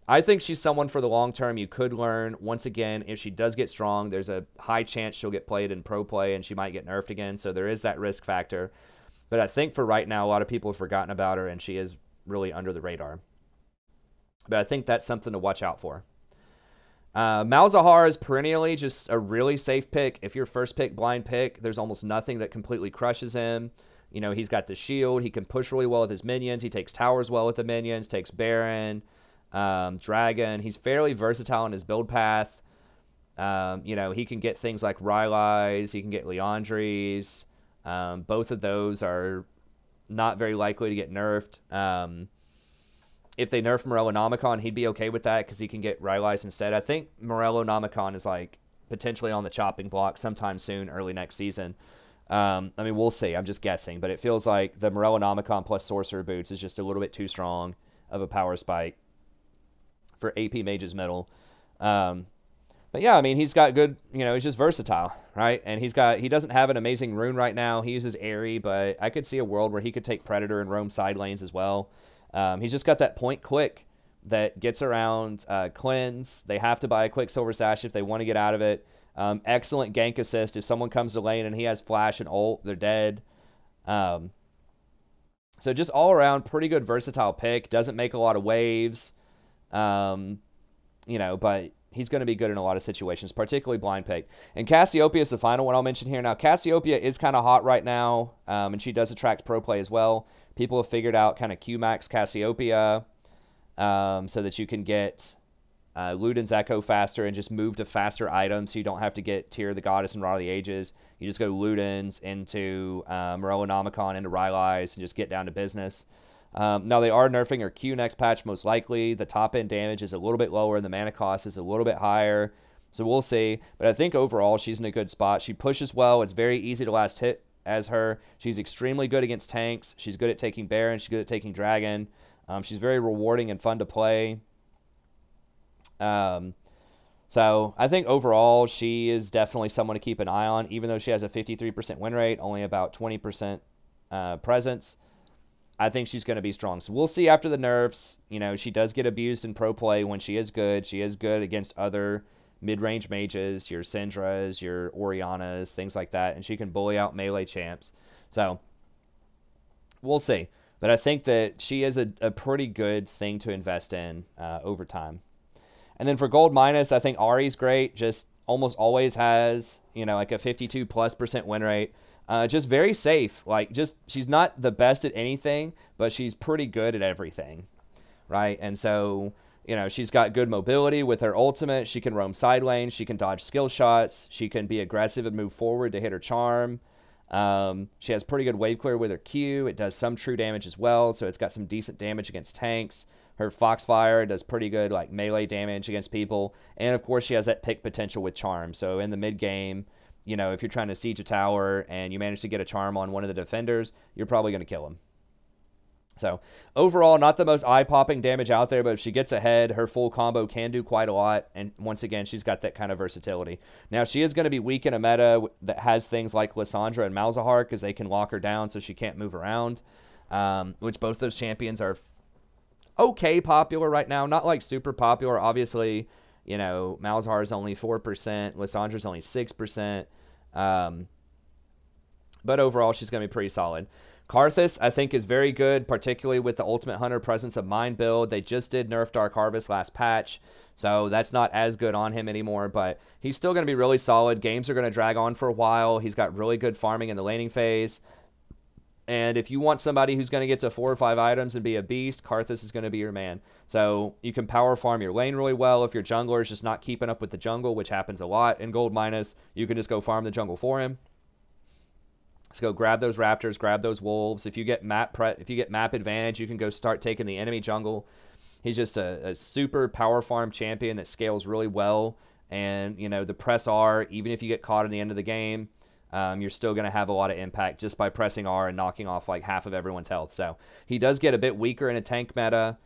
I think she's someone for the long term you could learn. Once again, if she does get strong, there's a high chance she'll get played in pro play and she might get nerfed again. So there is that risk factor. But I think for right now, a lot of people have forgotten about her and she is really under the radar. But I think that's something to watch out for. Malzahar is perennially just a really safe pick. If you're first pick, blind pick, there's almost nothing that completely crushes him. You know, he's got the shield. He can push really well with his minions. He takes towers well with the minions, takes Baron, Dragon. He's fairly versatile in his build path. You know, he can get things like Rylai's. He can get Leandries. Both of those are not very likely to get nerfed. If they nerf Morellonomicon, he'd be okay with that because he can get Rylai's instead. I think Morellonomicon is like potentially on the chopping block sometime soon, early next season. I mean, we'll see. I'm just guessing. But it feels like the Morellonomicon plus Sorcerer Boots is just a little bit too strong of a power spike for AP Mage's Middle. But But yeah, I mean, he's got good, he's just versatile, right? And he doesn't have an amazing rune right now. He uses Ahri, but I could see a world where he could take Predator and roam side lanes as well. He's just got that point click that gets around cleanse. They have to buy a quick Silver Sash if they want to get out of it. Excellent gank assist. If someone comes to lane and he has flash and ult, they're dead. So just all around, pretty good versatile pick. Doesn't make a lot of waves, but he's going to be good in a lot of situations, particularly blind pick. And Cassiopeia is the final one I'll mention here. Now, Cassiopeia is kind of hot right now, and she does attract pro play as well. People have figured out kind of Q-Max Cassiopeia so that you can get Luden's Echo faster and just move to faster items so you don't have to get Tear of the Goddess and Rod of the Ages. You just go Luden's into Morellonomicon, into Rylai's, and just get down to business. Now, they are nerfing her Q next patch, most likely. The top-end damage is a little bit lower, and the mana cost is a little bit higher. So we'll see. But I think overall, she's in a good spot. She pushes well. It's very easy to last hit as her. She's extremely good against tanks. She's good at taking Baron. She's good at taking Dragon. She's very rewarding and fun to play. So I think overall, she is definitely someone to keep an eye on, even though she has a 53% win rate, only about 20% presence. I think she's going to be strong. So we'll see after the nerfs. She does get abused in pro play when she is good. She is good against other mid-range mages, your Syndras, your Orianas, things like that. And she can bully out melee champs. So we'll see. But I think that she is a pretty good thing to invest in over time. And then for gold minus, I think Ahri's great. Just almost always has, like a 52+% win rate. Just very safe. She's not the best at anything, but she's pretty good at everything, right? And so, she's got good mobility with her ultimate. She can roam side lanes. She can dodge skill shots. She can be aggressive and move forward to hit her charm. She has pretty good wave clear with her Q. It does some true damage as well, so it's got some decent damage against tanks. Her Foxfire does pretty good melee damage against people. And, of course, she has that pick potential with charm. So in the mid-game, if you're trying to siege a tower and you manage to get a charm on one of the defenders, you're probably going to kill him. So, overall, not the most eye-popping damage out there, but if she gets ahead, her full combo can do quite a lot. And once again, she's got that kind of versatility. Now, she is going to be weak in a meta that has things like Lissandra and Malzahar because they can lock her down so she can't move around, which both those champions are okay popular right now. Not super popular, obviously. Malzahar is only 4%. Lissandra's only 6%. But overall, she's going to be pretty solid. Karthus, I think, is very good, particularly with the Ultimate Hunter Presence of Mind build. They just did nerf Dark Harvest last patch, so that's not as good on him anymore, but he's still going to be really solid. Games are going to drag on for a while. He's got really good farming in the laning phase. And if you want somebody who's going to get to 4 or 5 items and be a beast, Karthus is going to be your man. So you can power farm your lane really well. If your jungler is just not keeping up with the jungle, which happens a lot in gold minus, you can just go farm the jungle for him. Let's go grab those raptors, grab those wolves. If you get map advantage, you can go start taking the enemy jungle. He's just a super power farm champion that scales really well. And, the press R, even if you get caught in the end of the game, you're still going to have a lot of impact just by pressing R and knocking off half of everyone's health. So he does get a bit weaker in a tank meta,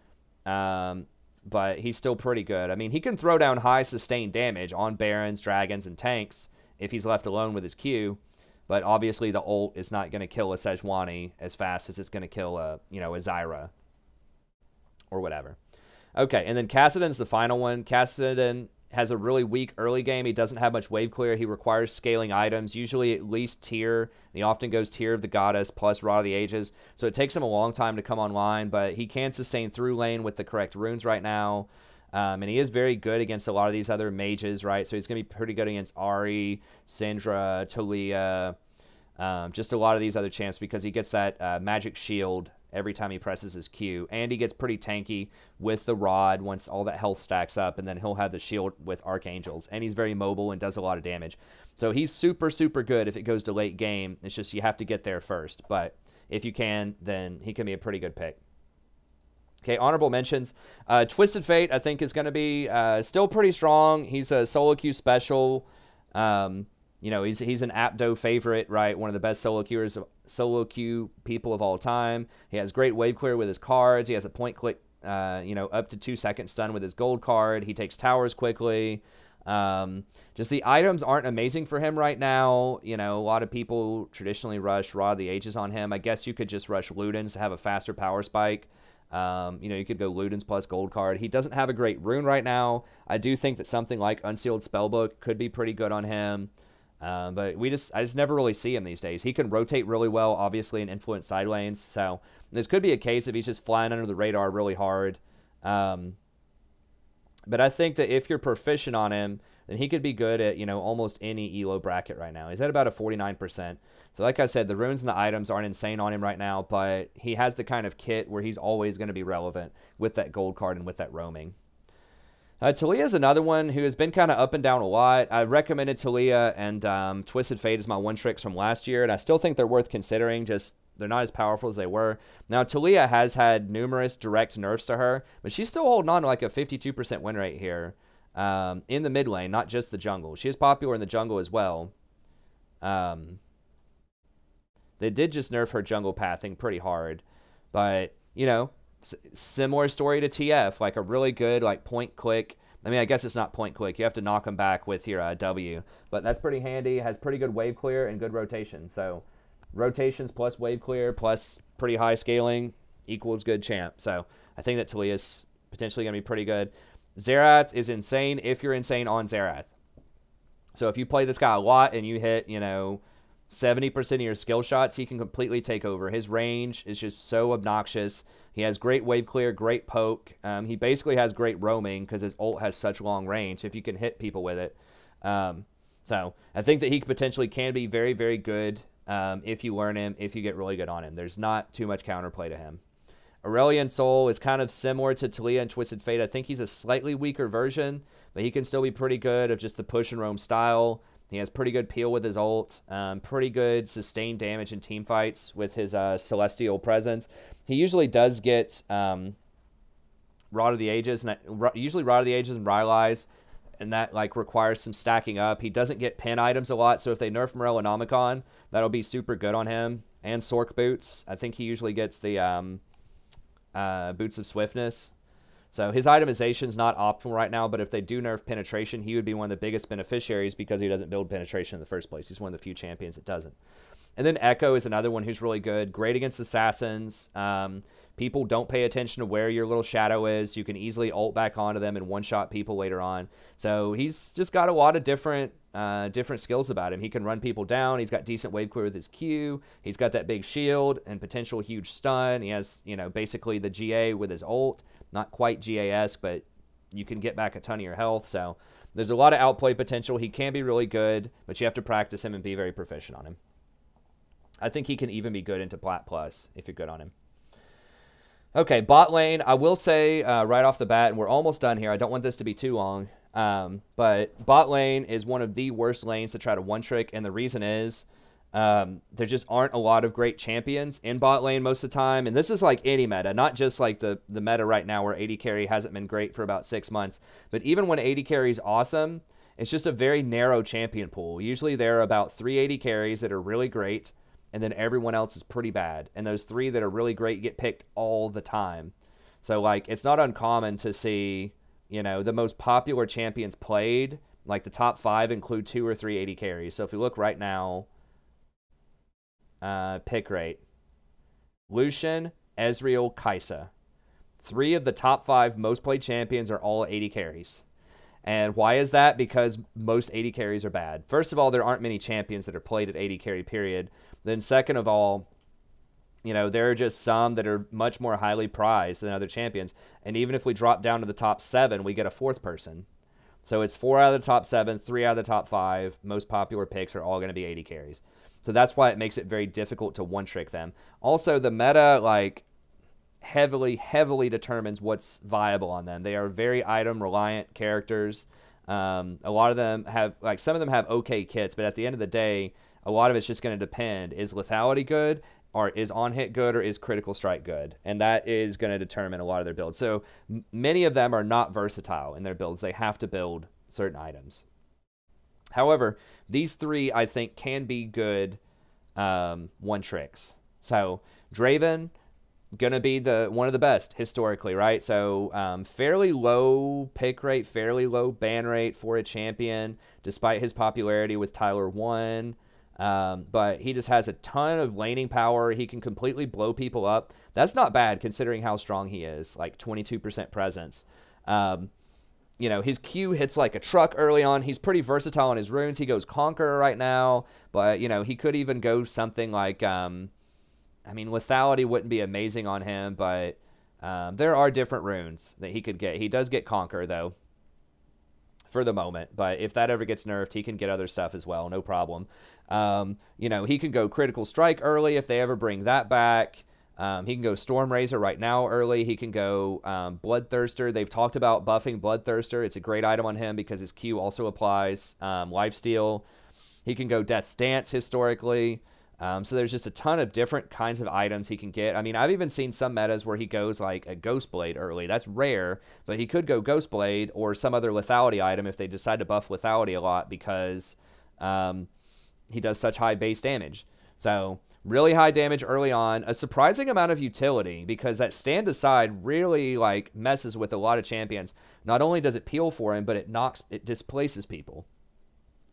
but he's still pretty good. I mean, he can throw down high sustained damage on Barons, Dragons, and tanks if he's left alone with his Q. But obviously the ult is not going to kill a Sejuani as fast as it's going to kill a Zyra or whatever. Okay, and then Kassadin's the final one. Kassadin has a really weak early game. He doesn't have much wave clear. He requires scaling items, usually at least tier. He often goes tier of the goddess plus Rod of the Ages. So it takes him a long time to come online, but he can sustain through lane with the correct runes right now. And he is very good against a lot of these other mages, right? So he's going to be pretty good against Ahri, Syndra, Taliyah, just a lot of these other champs because he gets that magic shield every time he presses his Q. And he gets pretty tanky with the rod once all that health stacks up, and then he'll have the shield with archangels. And he's very mobile and does a lot of damage. So he's super, super good if it goes to late game. It's just you have to get there first. But if you can, then he can be a pretty good pick. Okay, honorable mentions. Twisted Fate, I think, is going to be still pretty strong. He's a solo queue special. He's an Apto favorite, right? One of the best solo queue people of all time. He has great wave clear with his cards. He has a point click, up to 2 second stun with his gold card. He takes towers quickly. Just the items aren't amazing for him right now. You know, a lot of people traditionally rush Rod of the Ages on him. I guess you could just rush Ludens to have a faster power spike. You know, you could go Ludens plus gold card. He doesn't have a great rune right now. I do think that something like Unsealed Spellbook could be pretty good on him. But I just never really see him these days. He can rotate really well, obviously, and influence side lanes. So this could be a case if he's just flying under the radar really hard. But I think that if you're proficient on him, then he could be good at, you know, almost any ELO bracket right now. He's at about a 49%. So like I said, the runes and the items aren't insane on him right now, but he has the kind of kit where he's always going to be relevant with that gold card and with that roaming. Talia is another one who has been kind of up and down a lot. I recommended Talia and Twisted Fate as my one tricks from last year, and I still think they're worth considering, just they're not as powerful as they were. Now, Talia has had numerous direct nerfs to her, but she's still holding on to like a 52% win rate here in the mid lane, not just the jungle. She is popular in the jungle as well. They did just nerf her jungle pathing pretty hard, but, you know, similar story to TF, like a really good like point click. I mean, I guess it's not point click. You have to knock them back with your W, but that's pretty handy. Has pretty good wave clear and good rotation. So rotations plus wave clear plus pretty high scaling equals good champ. So I think that Talia's potentially going to be pretty good. Xerath is insane if you're insane on Xerath. So if you play this guy a lot and you hit, you know, 70% of your skill shots, he can completely take over. His range is just so obnoxious. He has great wave clear, great poke. He basically has great roaming because his ult has such long range if you can hit people with it. So I think that he potentially can be very, very good if you learn him, if you get really good on him. There's not too much counterplay to him. Aurelion Sol is kind of similar to Talia and Twisted Fate. I think he's a slightly weaker version, but he can still be pretty good of just the push and roam style. He has pretty good peel with his ult, pretty good sustained damage in team fights with his Celestial presence. He usually does get Rod of the Ages, and usually Rod of the Ages and Rylai's, and that like requires some stacking up. He doesn't get pin items a lot, so if they nerf Morellonomicon, that'll be super good on him. And Sork Boots. I think he usually gets the Boots of Swiftness. So his itemization is not optimal right now, but if they do nerf penetration, he would be one of the biggest beneficiaries because he doesn't build penetration in the first place. He's one of the few champions that doesn't. And then Echo is another one who's really good. Great against assassins. People don't pay attention to where your little shadow is. You can easily ult back onto them and one-shot people later on. So he's just got a lot of different skills about him. He can run people down. He's got decent wave clear with his Q. He's got that big shield and potential huge stun. He has, you know, basically the GA with his ult. Not quite GA-esque, but you can get back a ton of your health. So there's a lot of outplay potential. He can be really good, but you have to practice him and be very proficient on him. I think he can even be good into Plat Plus if you're good on him. Okay, bot lane. I will say right off the bat, and we're almost done here. I don't want this to be too long. But bot lane is one of the worst lanes to try to one-trick, and the reason is there just aren't a lot of great champions in bot lane most of the time. And this is like any meta, not just like the meta right now where AD carry hasn't been great for about 6 months. But even when AD carry is awesome, it's just a very narrow champion pool. Usually there are about 3 AD carries that are really great, and then everyone else is pretty bad. And those 3 that are really great get picked all the time. So like it's not uncommon to see, you know, the most popular champions played, like the top 5 include 2 or 3 AD carries. So if you look right now, pick rate. Lucian, Ezreal, Kai'Sa. 3 of the top 5 most played champions are all AD carries. And why is that? Because most AD carries are bad. First of all, there aren't many champions that are played at AD carry, period. Then second of all, you know, there are just some that are much more highly prized than other champions. And even if we drop down to the top 7, we get a 4th person. So it's 4 out of the top 7, 3 out of the top 5. Most popular picks are all going to be AD carries. So that's why it makes it very difficult to one-trick them. Also, the meta, like, heavily determines what's viable on them. They are very item-reliant characters. A lot of them have, like, some of them have okay kits, but at the end of the day, a lot of it's just going to depend. Is lethality good, or is on-hit good, or is critical strike good? And that is going to determine a lot of their builds. So many of them are not versatile in their builds. They have to build certain items. However, these 3, I think, can be good one-tricks. So Draven, gonna be one of the best historically, right? So fairly low pick rate, fairly low ban rate for a champion, despite his popularity with Tyler 1. But he just has a ton of laning power. He can completely blow people up. That's not bad considering how strong he is, like 22% presence. His Q hits like a truck early on. He's pretty versatile on his runes. He goes Conqueror right now, but, he could even go something like, Lethality wouldn't be amazing on him, but there are different runes that he could get. He does get Conqueror, though, for the moment, but if that ever gets nerfed, he can get other stuff as well, no problem. He can go Critical Strike early if they ever bring that back. He can go Storm Razor right now early. He can go Bloodthirster. They've talked about buffing Bloodthirster. It's a great item on him because his Q also applies Lifesteal. He can go Death's Dance historically. So there's just a ton of different kinds of items he can get. I've even seen some metas where he goes like a Ghostblade early. That's rare, but he could go Ghostblade or some other lethality item if they decide to buff lethality a lot because he does such high base damage. So really high damage early on, a surprising amount of utility because that stand aside really like messes with a lot of champions. Not only does it peel for him, but it displaces people.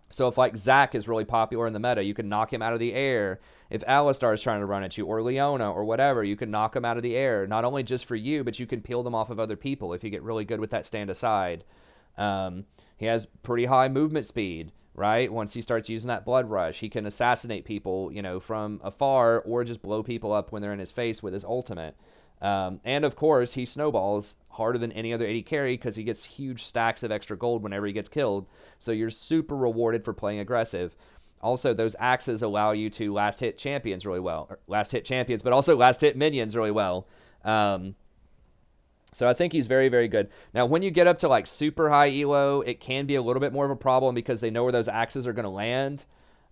So if like Zac is really popular in the meta, you can knock him out of the air. If Alistar is trying to run at you, or Leona, or whatever, you can knock him out of the air. Not only just for you, but you can peel them off of other people if you get really good with that stand aside. He has pretty high movement speed, right? Once he starts using that Blood Rush, he can assassinate people, from afar, or just blow people up when they're in his face with his ultimate. And of course, he snowballs harder than any other AD carry because he gets huge stacks of extra gold whenever he gets killed. So you're super rewarded for playing aggressive. Also, those axes allow you to last hit champions really well. Last hit champions, but also last hit minions really well. So I think he's very, very good. Now, when you get up to like super high elo, it can be a little bit more of a problem because they know where those axes are going to land.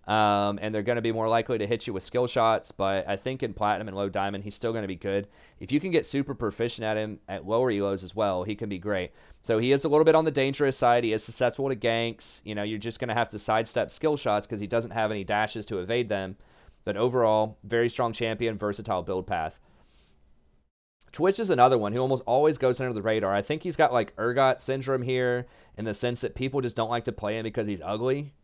And they're going to be more likely to hit you with skill shots, but I think in Platinum and Low Diamond, he's still going to be good. If you can get super proficient at him at lower elos as well, he can be great. So he is a little bit on the dangerous side. He is susceptible to ganks. You're just going to have to sidestep skill shots because he doesn't have any dashes to evade them. But overall, very strong champion, versatile build path. Twitch is another one who almost always goes under the radar. I think he's got like Urgot syndrome here in the sense that people just don't like to play him because he's ugly.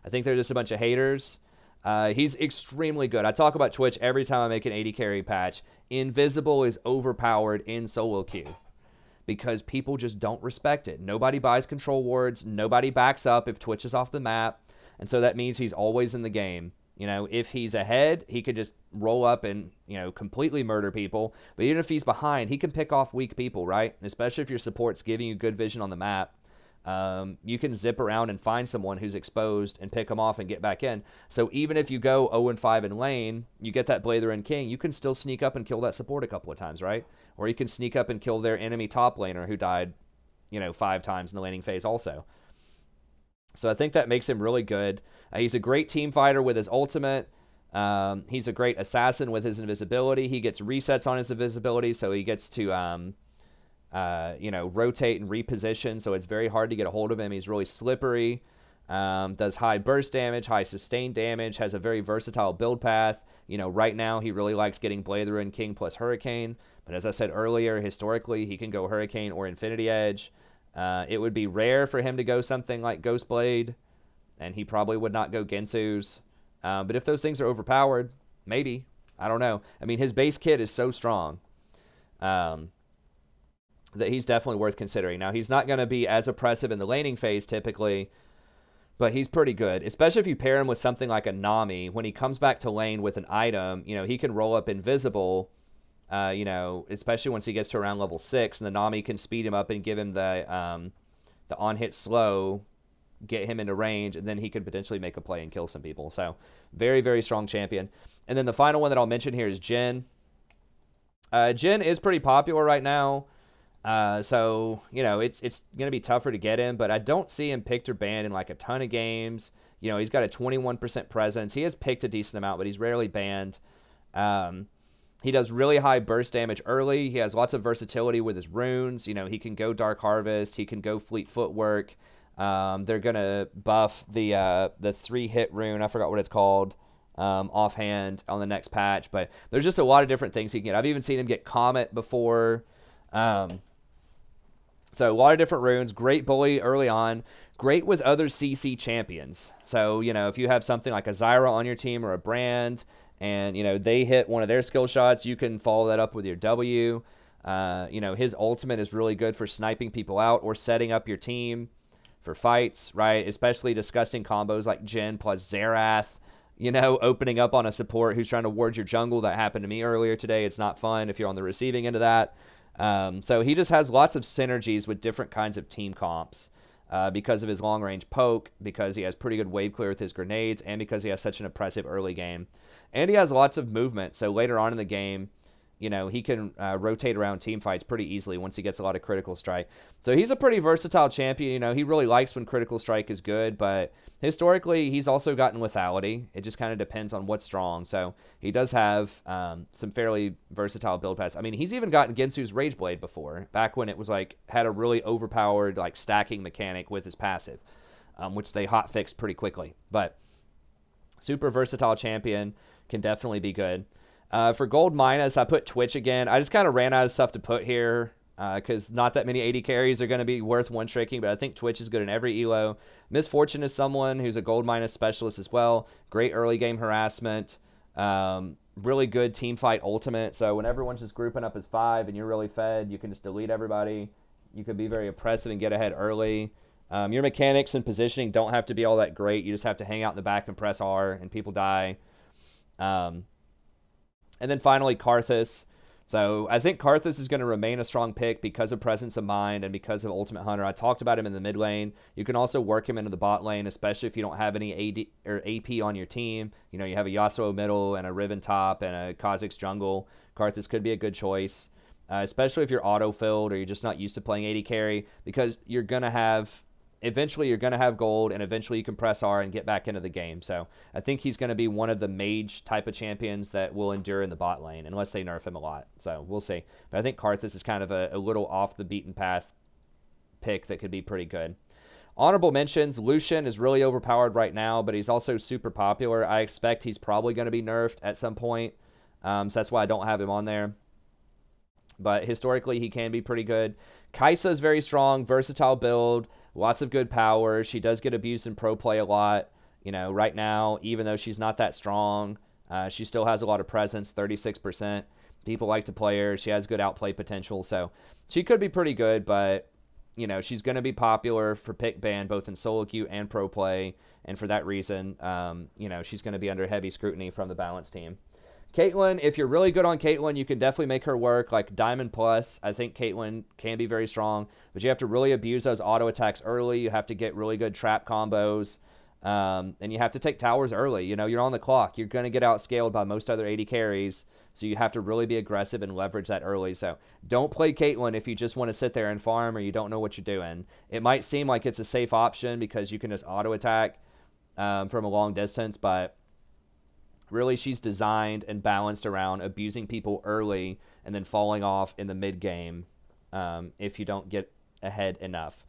I think they're just a bunch of haters. He's extremely good. I talk about Twitch every time I make an AD carry patch. Invisible is overpowered in solo queue because people just don't respect it. Nobody buys control wards. Nobody backs up if Twitch is off the map. And so that means he's always in the game. If he's ahead, he could just roll up and, completely murder people. But even if he's behind, he can pick off weak people, right? Especially if your support's giving you good vision on the map. You can zip around and find someone who's exposed and pick them off and get back in. So even if you go 0-5 in lane, you get that Blatherin King, you can still sneak up and kill that support a couple of times, right? Or you can sneak up and kill their enemy top laner who died, 5 times in the laning phase also. So I think that makes him really good. He's a great team fighter with his ultimate. He's a great assassin with his invisibility. He gets resets on his invisibility, so he gets to rotate and reposition, so it's very hard to get a hold of him. He's really slippery, does high burst damage, high sustained damage, has a very versatile build path. Right now he really likes getting Blatherin King plus Hurricane, but as I said earlier, historically he can go Hurricane or Infinity Edge. It would be rare for him to go something like Ghostblade, and he probably would not go Gensu's. But if those things are overpowered, maybe. I don't know. His base kit is so strong. That he's definitely worth considering. Now, he's not going to be as oppressive in the laning phase typically, but he's pretty good, especially if you pair him with something like a Nami. When he comes back to lane with an item, he can roll up invisible, especially once he gets to around level 6, and the Nami can speed him up and give him the on-hit slow, get him into range, and then he could potentially make a play and kill some people. So, very, very strong champion. And then the final one that I'll mention here is Jhin. Jhin is pretty popular right now. So, it's going to be tougher to get him, but I don't see him picked or banned in like a ton of games. He's got a 21% presence. He has picked a decent amount, but he's rarely banned. He does really high burst damage early. He has lots of versatility with his runes. He can go Dark Harvest. He can go Fleet Footwork. They're going to buff the 3-hit rune. I forgot what it's called. offhand on the next patch. But there's just a lot of different things he can get. I've even seen him get Comet before. So a lot of different runes. Great bully early on. Great with other CC champions. So, you know, if you have something like a Zyra on your team or a Brand, and, you know, they hit one of their skill shots, you can follow that up with your W. You know, his ultimate is really good for sniping people out or setting up your team for fights, right? Especially disgusting combos like Jhin plus Xerath, you know, opening up on a support who's trying to ward your jungle. That happened to me earlier today. It's not fun if you're on the receiving end of that. So he just has lots of synergies with different kinds of team comps because of his long-range poke, because he has pretty good wave clear with his grenades, and because he has such an impressive early game. And he has lots of movement, so later on in the game, you know, he can rotate around team fights pretty easily once he gets a lot of critical strike. So he's a pretty versatile champion. You know, he really likes when critical strike is good, but historically, he's also gotten lethality. It just kind of depends on what's strong. So he does have some fairly versatile build paths. I mean, he's even gotten Gensu's Rage Blade before, back when it was like, had a really overpowered like stacking mechanic with his passive, which they hot fixed pretty quickly. But super versatile champion, can definitely be good. For gold minus, I put Twitch again. I just kind of ran out of stuff to put here because not that many 80 carries are going to be worth one-tricking, but I think Twitch is good in every elo. Misfortune is someone who's a gold minus specialist as well. Great early game harassment. Really good team fight ultimate. So when everyone's just grouping up as 5 and you're really fed, you can just delete everybody. You can be very oppressive and get ahead early. Your mechanics and positioning don't have to be all that great. You just have to hang out in the back and press R and people die. And then finally, Karthus. So I think Karthus is going to remain a strong pick because of presence of mind and because of Ultimate Hunter. I talked about him in the mid lane. You can also work him into the bot lane, especially if you don't have any AD or AP on your team. You know, you have a Yasuo middle and a Riven top and a Kha'Zix jungle. Karthus could be a good choice, especially if you're auto-filled or you're just not used to playing AD carry, because you're going to have... Eventually, you're going to have gold, and eventually you can press R and get back into the game. So I think he's going to be one of the mage type of champions that will endure in the bot lane, unless they nerf him a lot. So we'll see. But I think Karthus is kind of a little off the beaten path pick that could be pretty good. Honorable mentions, Lucian is really overpowered right now, but he's also super popular. I expect he's probably going to be nerfed at some point. So that's why I don't have him on there. But historically, he can be pretty good. Kai'Sa is very strong, versatile build, lots of good power. She does get abused in pro play a lot. You know, right now, even though she's not that strong, she still has a lot of presence, 36%. People like to play her. She has good outplay potential, so she could be pretty good, but, you know, she's going to be popular for pick ban, both in solo queue and pro play, and for that reason, you know, she's going to be under heavy scrutiny from the balance team. Caitlyn, if you're really good on Caitlyn, you can definitely make her work. Like Diamond Plus, I think Caitlyn can be very strong, but you have to really abuse those auto attacks early. You have to get really good trap combos, and you have to take towers early. You know, you're on the clock. You're going to get outscaled by most other 80 carries, so you have to really be aggressive and leverage that early. So don't play Caitlyn if you just want to sit there and farm or you don't know what you're doing. It might seem like it's a safe option because you can just auto attack from a long distance, but really, she's designed and balanced around abusing people early and then falling off in the mid-game if you don't get ahead enough.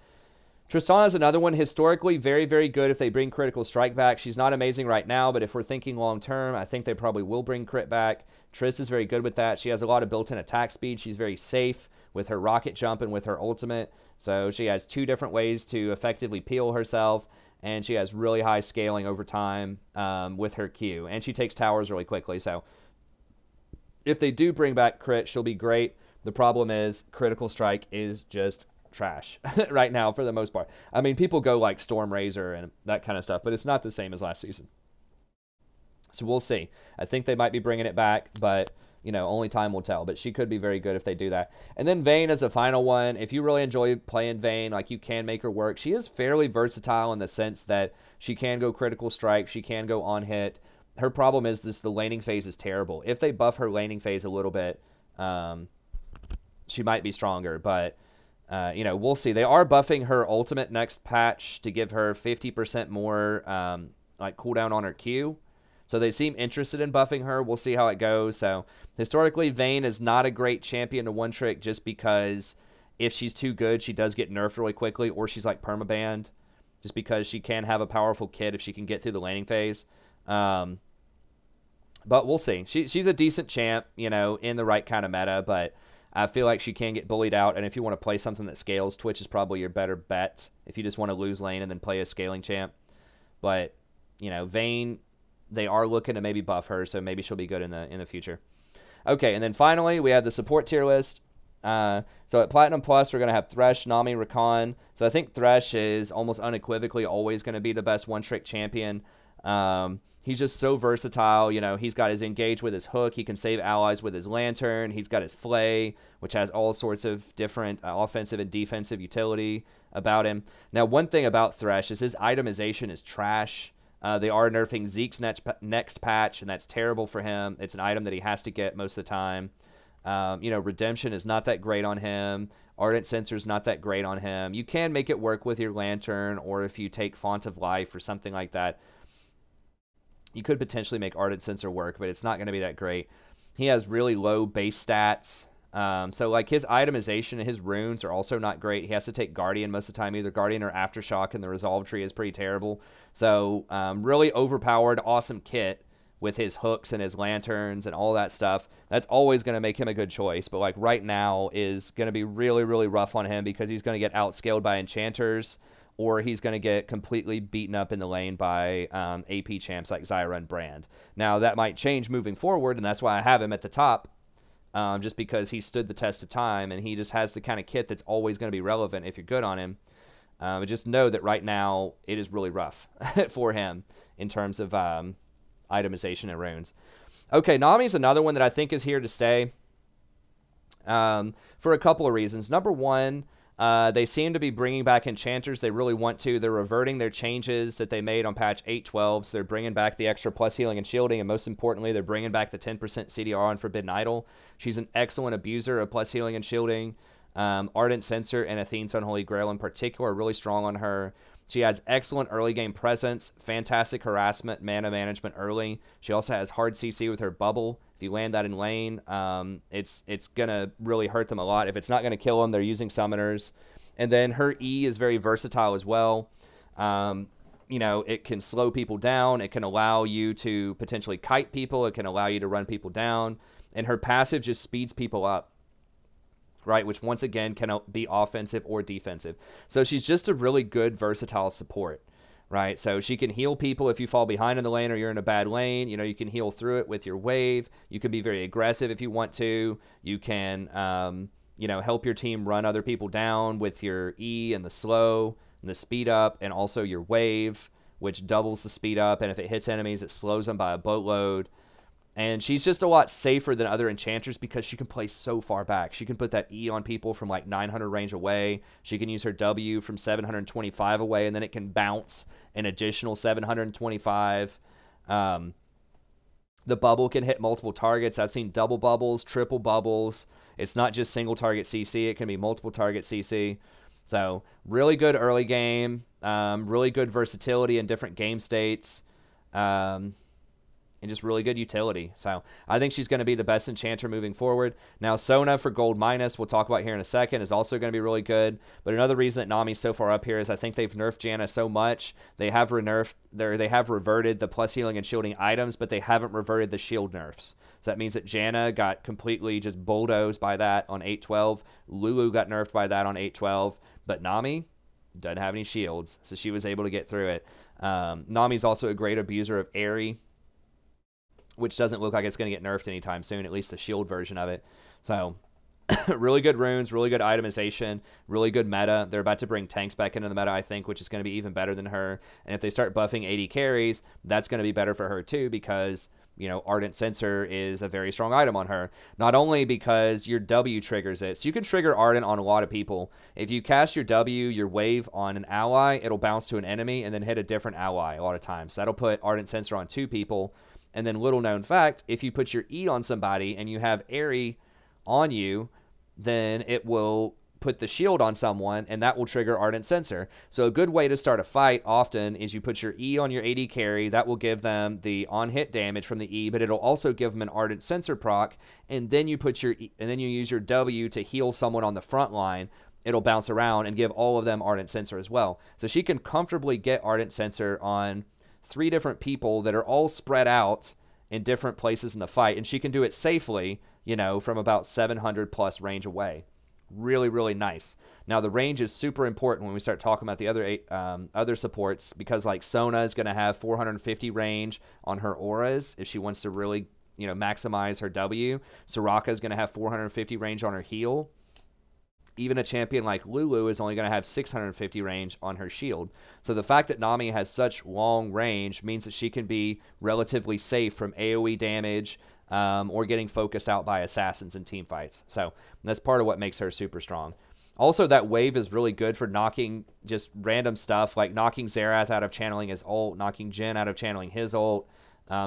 Tristana is another one. Historically, very, very good if they bring Critical Strike back. She's not amazing right now, but if we're thinking long-term, I think they probably will bring Crit back. Triss is very good with that. She has a lot of built-in attack speed. She's very safe with her rocket jump and with her ultimate. So she has 2 different ways to effectively peel herself. And she has really high scaling over time with her Q. And she takes towers really quickly. So if they do bring back Crit, she'll be great. The problem is Critical Strike is just trash right now for the most part. I mean, people go like Storm Razor and that kind of stuff, but it's not the same as last season. So we'll see. I think they might be bringing it back, but... you know, only time will tell, but she could be very good if they do that. And then Vayne is a final one. If you really enjoy playing Vayne, like, you can make her work. She is fairly versatile in the sense that she can go critical strike, she can go on hit. Her problem is the laning phase is terrible. If they buff her laning phase a little bit, she might be stronger, but you know, we'll see. They are buffing her ultimate next patch to give her 50% more like cooldown on her Q. So they seem interested in buffing her. We'll see how it goes. So historically, Vayne is not a great champion to one-trick just because if she's too good, she does get nerfed really quickly, or she's like permabanned just because she can have a powerful kit if she can get through the laning phase. But we'll see. She's a decent champ, you know, in the right kind of meta, but I feel like she can get bullied out. And if you want to play something that scales, Twitch is probably your better bet if you just want to lose lane and then play a scaling champ. But, you know, Vayne, they are looking to maybe buff her, so maybe she'll be good in the future. Okay, and then finally, we have the support tier list. So at Platinum Plus, we're going to have Thresh, Nami, Rakan. So I think Thresh is almost unequivocally always going to be the best one-trick champion. He's just so versatile. You know, he's got his engage with his hook. He can save allies with his lantern. He's got his flay, which has all sorts of different offensive and defensive utility about him. Now, one thing about Thresh is his itemization is trash. They are nerfing Zeke's next patch, and that's terrible for him. It's an item that he has to get most of the time. You know, Redemption is not that great on him. Ardent Censer is not that great on him. You can make it work with your lantern, or if you take Font of Life or something like that, you could potentially make Ardent Censer work, but it's not going to be that great. He has really low base stats. So, like, his itemization and his runes are also not great. He has to take Guardian most of the time, either Guardian or Aftershock, and the Resolve tree is pretty terrible. So, really overpowered, awesome kit with his hooks and his lanterns and all that stuff. That's always going to make him a good choice. But, like, right now is going to be really, really rough on him because he's going to get outscaled by enchanters, or he's going to get completely beaten up in the lane by AP champs like Zyra and Brand. Now, that might change moving forward, and that's why I have him at the top, just because he stood the test of time, and he just has the kind of kit that's always going to be relevant if you're good on him. But just know that right now it is really rough for him in terms of itemization and runes. Okay, Nami's another one that I think is here to stay for a couple of reasons. Number one, they seem to be bringing back enchanters. They really want to. They're reverting their changes that they made on patch 8.12. So they're bringing back the extra plus healing and shielding. And most importantly, they're bringing back the 10% CDR on Forbidden Idol. She's an excellent abuser of plus healing and shielding. Ardent Censer and Athene's Unholy Grail in particular are really strong on her. She has excellent early game presence, fantastic harassment, mana management early. She also has hard CC with her bubble. If you land that in lane, it's going to really hurt them a lot. If it's not going to kill them, they're using summoners. And then her E is very versatile as well. You know, it can slow people down. It can allow you to potentially kite people. It can allow you to run people down. And her passive just speeds people up, right? Which once again can be offensive or defensive. So she's just a really good versatile support, right? So she can heal people if you fall behind in the lane or you're in a bad lane. You know, you can heal through it with your wave. You can be very aggressive if you want to. You can, you know, help your team run other people down with your E and the slow and the speed up, and also your wave, which doubles the speed up. And if it hits enemies, it slows them by a boatload. And she's just a lot safer than other enchanters because she can play so far back. She can put that E on people from like 900 range away. She can use her W from 725 away, and then it can bounce an additional 725. The bubble can hit multiple targets. I've seen double bubbles, triple bubbles. It's not just single target CC. It can be multiple target CC. So really good early game. Really good versatility in different game states. And just really good utility. So I think she's going to be the best enchanter moving forward. Now, Sona for gold minus, we'll talk about here in a second, is also going to be really good. But another reason that Nami's so far up here is I think they've nerfed Janna so much. They have reverted the plus healing and shielding items, but they haven't reverted the shield nerfs. So that means that Janna got completely just bulldozed by that on 8.12. Lulu got nerfed by that on 8.12. But Nami doesn't have any shields, so she was able to get through it. Nami's also a great abuser of Ahri, which doesn't look like it's going to get nerfed anytime soon, at least the shield version of it. So really good runes, really good itemization, really good meta. They're about to bring tanks back into the meta, I think, which is going to be even better than her. And if they start buffing AD carries, that's going to be better for her too, because, you know, Ardent Censer is a very strong item on her. Not only because your W triggers it. So you can trigger Ardent on a lot of people. If you cast your W, your wave on an ally, it'll bounce to an enemy and then hit a different ally a lot of times. So that'll put Ardent Censer on 2 people. And then, little known fact, if you put your E on somebody and you have Ahri on you, then it will put the shield on someone, and that will trigger Ardent Censer. So a good way to start a fight often is you put your E on your AD carry. That will give them the on-hit damage from the E, but it'll also give them an Ardent Censer proc. And then you put your and then you use your W to heal someone on the front line. It'll bounce around and give all of them Ardent Censer as well. So she can comfortably get Ardent Censer on 3 different people that are all spread out in different places in the fight, and she can do it safely, you know, from about 700 plus range away. Really, really nice. Now, the range is super important when we start talking about the other supports, because like Sona is going to have 450 range on her auras if she wants to really, you know, maximize her W. Soraka is going to have 450 range on her heal. Even a champion like Lulu is only going to have 650 range on her shield. So the fact that Nami has such long range means that she can be relatively safe from AoE damage or getting focused out by assassins in team fights. So that's part of what makes her super strong. Also, that wave is really good for knocking just random stuff, like knocking Xerath out of channeling his ult, knocking Jhin out of channeling his ult,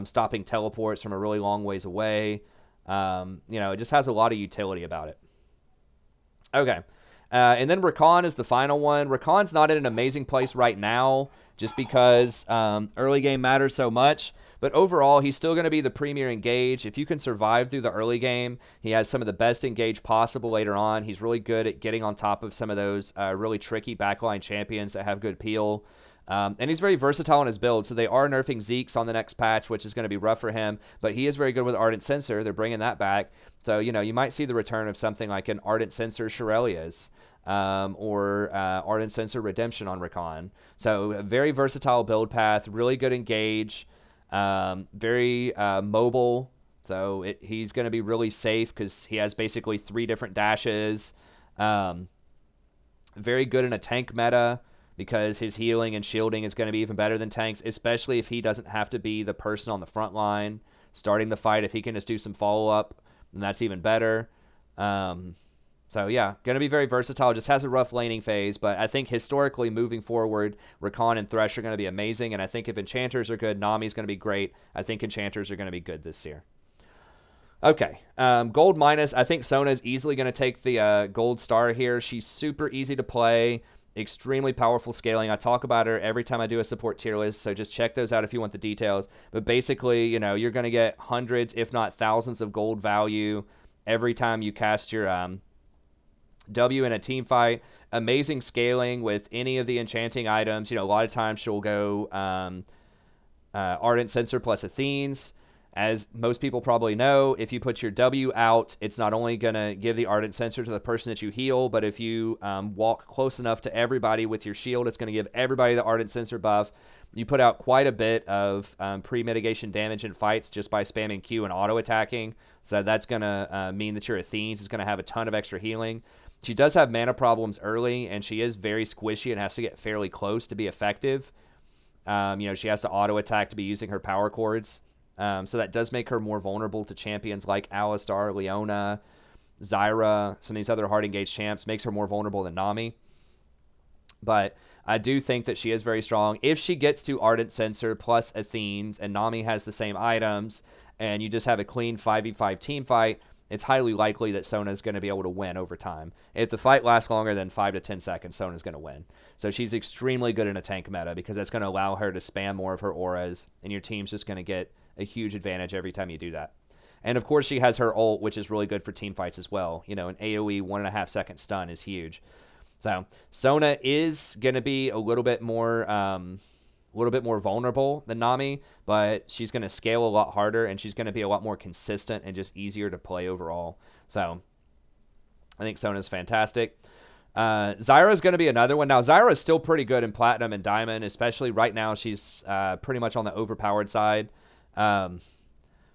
stopping teleports from a really long ways away. You know, it just has a lot of utility about it. Okay. And then Rakan is the final one. Rakan's not in an amazing place right now just because early game matters so much. But overall, he's still going to be the premier engage. If you can survive through the early game, he has some of the best engage possible later on. He's really good at getting on top of some of those really tricky backline champions that have good peel. And he's very versatile in his build. So they are nerfing Kha'zix on the next patch, which is going to be rough for him. But he is very good with Ardent Sensor. They're bringing that back. So, you know, you might see the return of something like an Ardent Sensor Shirelia's or Ardent Sensor Redemption on Rakan. So a very versatile build path, really good engage, very mobile. So he's going to be really safe because he has basically 3 different dashes. Very good in a tank meta, because his healing and shielding is going to be even better than tanks, especially if he doesn't have to be the person on the front line starting the fight. If he can just do some follow-up, then that's even better. So, yeah, going to be very versatile. Just has a rough laning phase, but I think historically moving forward, Rakan and Thresh are going to be amazing, and I think if Enchanters are good, Nami's going to be great. I think Enchanters are going to be good this year. Okay, gold minus. I think Sona is easily going to take the gold star here. She's super easy to play. Extremely powerful scaling. I talk about her every time I do a support tier list, so just check those out if you want the details. But basically, you know, you're going to get hundreds, if not thousands of gold value every time you cast your W in a team fight. Amazing scaling with any of the enchanting items. You know, a lot of times she'll go Ardent Sensor plus Athene's. As most people probably know, if you put your W out, it's not only going to give the Ardent Sensor to the person that you heal, but if you walk close enough to everybody with your shield, it's going to give everybody the Ardent Sensor buff. You put out quite a bit of pre-mitigation damage in fights just by spamming Q and auto-attacking, so that's going to mean that your Athene's is going to have a ton of extra healing. She does have mana problems early, and she is very squishy and has to get fairly close to be effective. You know, she has to auto-attack to be using her power chords. So that does make her more vulnerable to champions like Alistar, Leona, Zyra, some of these other hard engaged champs. Makes her more vulnerable than Nami. But I do think that she is very strong. If she gets to Ardent Sensor plus Athene's and Nami has the same items and you just have a clean 5v5 team fight, it's highly likely that Sona is going to be able to win over time. If the fight lasts longer than 5 to 10 seconds, Sona is going to win. So she's extremely good in a tank meta because that's going to allow her to spam more of her auras, and your team's just going to get a huge advantage every time you do that. And of course, she has her ult, which is really good for team fights as well. You know, an AoE 1.5 second stun is huge. So Sona is going to be a little bit more vulnerable than Nami, but she's going to scale a lot harder, and she's going to be a lot more consistent and just easier to play overall. So I think Sona's fantastic. Zyra is going to be another one. Now, Zyra is still pretty good in Platinum and Diamond, especially right now. She's pretty much on the overpowered side.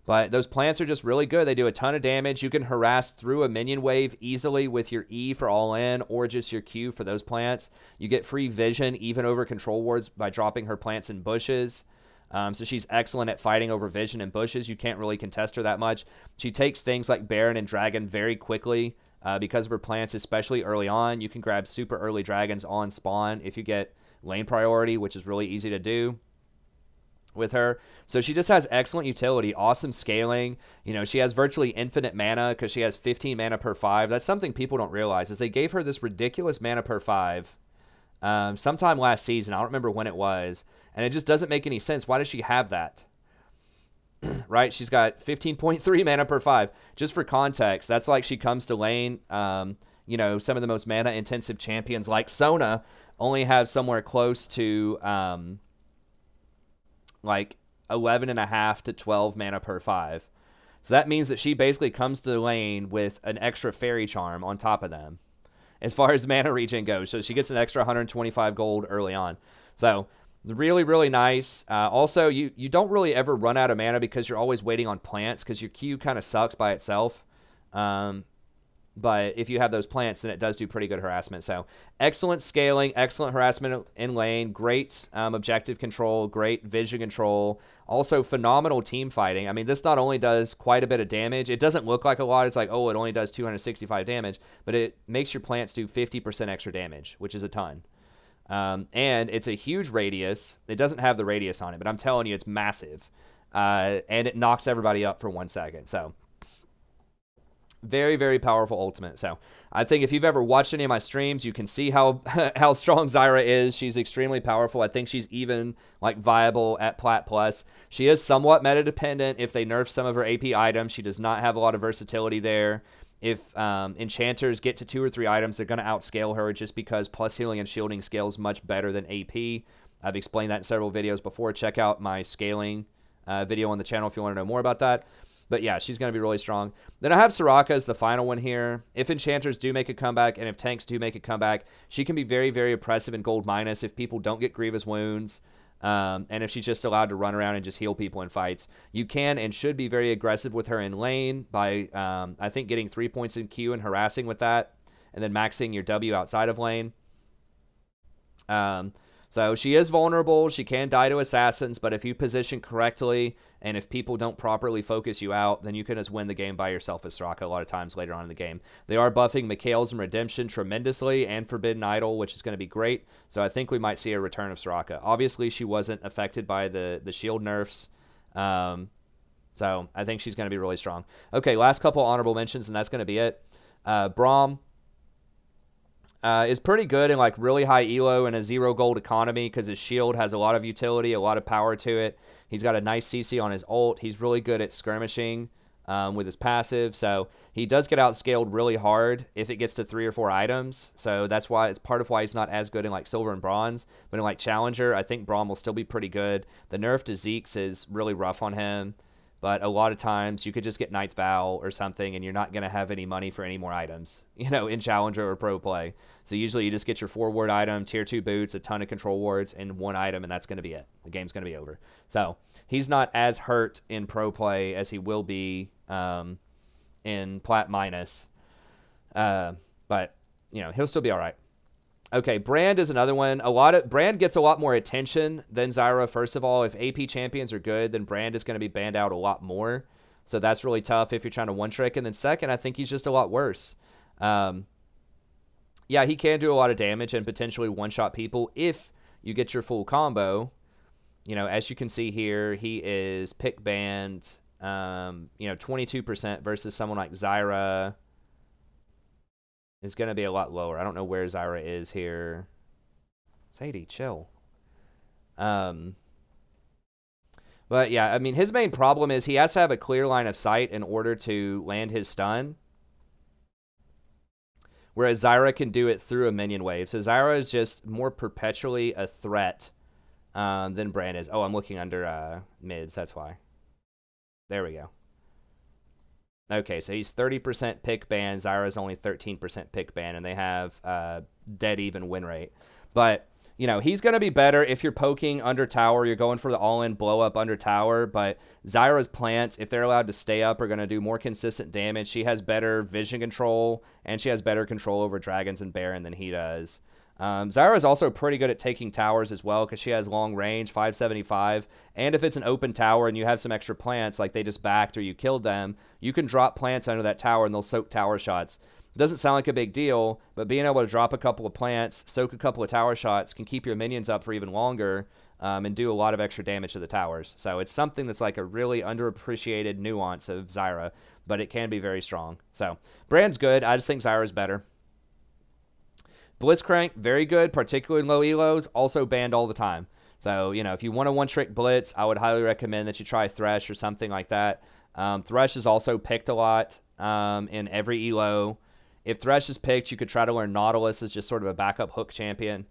But those plants are just really good. They do a ton of damage. You can harass through a minion wave easily with your E for all in or just your Q for those plants. You get free vision even over control wards by dropping her plants in bushes. So she's excellent at fighting over vision and bushes. You can't really contest her that much. She takes things like Baron and Dragon very quickly because of her plants, especially early on. You can grab super early dragons on spawn if you get lane priority, which is really easy to do with her. So she just has excellent utility, awesome scaling. You know, she has virtually infinite mana because she has 15 mana per 5. That's something people don't realize is they gave her this ridiculous mana per 5 sometime last season. I don't remember when it was, and it just doesn't make any sense. Why does she have that? Right? She's got 15.3 mana per 5. Just for context, that's like she comes to lane. You know, some of the most mana intensive champions like Sona only have somewhere close to like 11.5 to 12 mana per 5. So that means that she basically comes to the lane with an extra fairy charm on top of them as far as mana regen goes. So she gets an extra 125 gold early on. So really, really nice. Also, you don't really ever run out of mana because you're always waiting on plants because your Q kind of sucks by itself. But if you have those plants, then it does do pretty good harassment. So excellent scaling, excellent harassment in lane, great objective control, great vision control, also phenomenal team fighting. I mean, this not only does quite a bit of damage, it doesn't look like a lot. It's like, oh, it only does 265 damage, but it makes your plants do 50% extra damage, which is a ton. And it's a huge radius. It doesn't have the radius on it, but I'm telling you, it's massive. And it knocks everybody up for 1 second. So very, very powerful ultimate. So I think if you've ever watched any of my streams, you can see how how strong Zyra is. She's extremely powerful. I think she's even like viable at Plat Plus. She is somewhat meta dependent. If they nerf some of her AP items, she does not have a lot of versatility there. If enchanters get to 2 or 3 items, they're going to outscale her just because plus healing and shielding scales much better than AP. I've explained that in several videos before. Check out my scaling video on the channel if you want to know more about that. But yeah, she's going to be really strong. Then I have Soraka as the final one here. If enchanters do make a comeback and if tanks do make a comeback, she can be very, very oppressive in gold minus if people don't get grievous wounds. And if she's just allowed to run around and just heal people in fights. You can and should be very aggressive with her in lane by, I think, getting 3 points in Q and harassing with that. And then maxing your W outside of lane. So she is vulnerable. She can die to assassins, but if you position correctly and if people don't properly focus you out, then you can just win the game by yourself as Soraka a lot of times later on in the game. They are buffing Mikhail's and Redemption tremendously and Forbidden Idol, which is going to be great. So I think we might see a return of Soraka. Obviously, she wasn't affected by the shield nerfs. So I think she's going to be really strong. Okay, last couple honorable mentions, and that's going to be it. Braum is pretty good in like really high elo and a 0 gold economy because his shield has a lot of utility, a lot of power to it. He's got a nice CC on his ult. He's really good at skirmishing with his passive. So he does get outscaled really hard if it gets to 3 or 4 items. So that's why it's part of why he's not as good in like silver and bronze. But in like challenger, I think Braum will still be pretty good. The nerf to Kha'zix is really rough on him. But a lot of times you could just get Knight's Vow or something and you're not going to have any money for any more items, you know, in Challenger or Pro Play. So usually you just get your 4-ward item, tier 2 boots, a ton of control wards, and 1 item, and that's going to be it. The game's going to be over. So he's not as hurt in Pro Play as he will be in Plat Minus. But, you know, he'll still be all right. Okay, Brand is another one. Brand gets a lot more attention than Zyra, first of all. If AP champions are good, then Brand is going to be banned out a lot more. So that's really tough if you're trying to one-trick. And then second, I think he's just a lot worse. Yeah, he can do a lot of damage and potentially one-shot people if you get your full combo. You know, as you can see here, he is pick banned, you know, 22% versus someone like Zyra. Is going to be a lot lower. I don't know where Zyra is here. Sadie, chill. But yeah, I mean, his main problem is he has to have a clear line of sight in order to land his stun. Whereas Zyra can do it through a minion wave. So Zyra is just more perpetually a threat than Brand is. Oh, I'm looking under mids. That's why. There we go. Okay, so he's 30% pick ban. Zyra's only 13% pick ban, and they have dead even win rate. But, you know, he's going to be better if you're poking under tower. You're going for the all-in blow-up under tower. But Zyra's plants, if they're allowed to stay up, are going to do more consistent damage. She has better vision control, and she has better control over dragons and Baron than he does. Zyra is also pretty good at taking towers as well because she has long range, 575. And if it's an open tower and you have some extra plants, like they just backed or you killed them, you can drop plants under that tower and they'll soak tower shots. It doesn't sound like a big deal, but being able to drop a couple of plants, soak a couple of tower shots can keep your minions up for even longer and do a lot of extra damage to the towers. So it's something that's like a really underappreciated nuance of Zyra, but it can be very strong. So Brand's good. I just think Zyra's better. Blitzcrank, very good, particularly in low elos, also banned all the time. So, you know, if you want a one-trick blitz, I would highly recommend that you try Thresh or something like that. Thresh is also picked a lot in every elo. If Thresh is picked, you could try to learn Nautilus as just sort of a backup hook champion.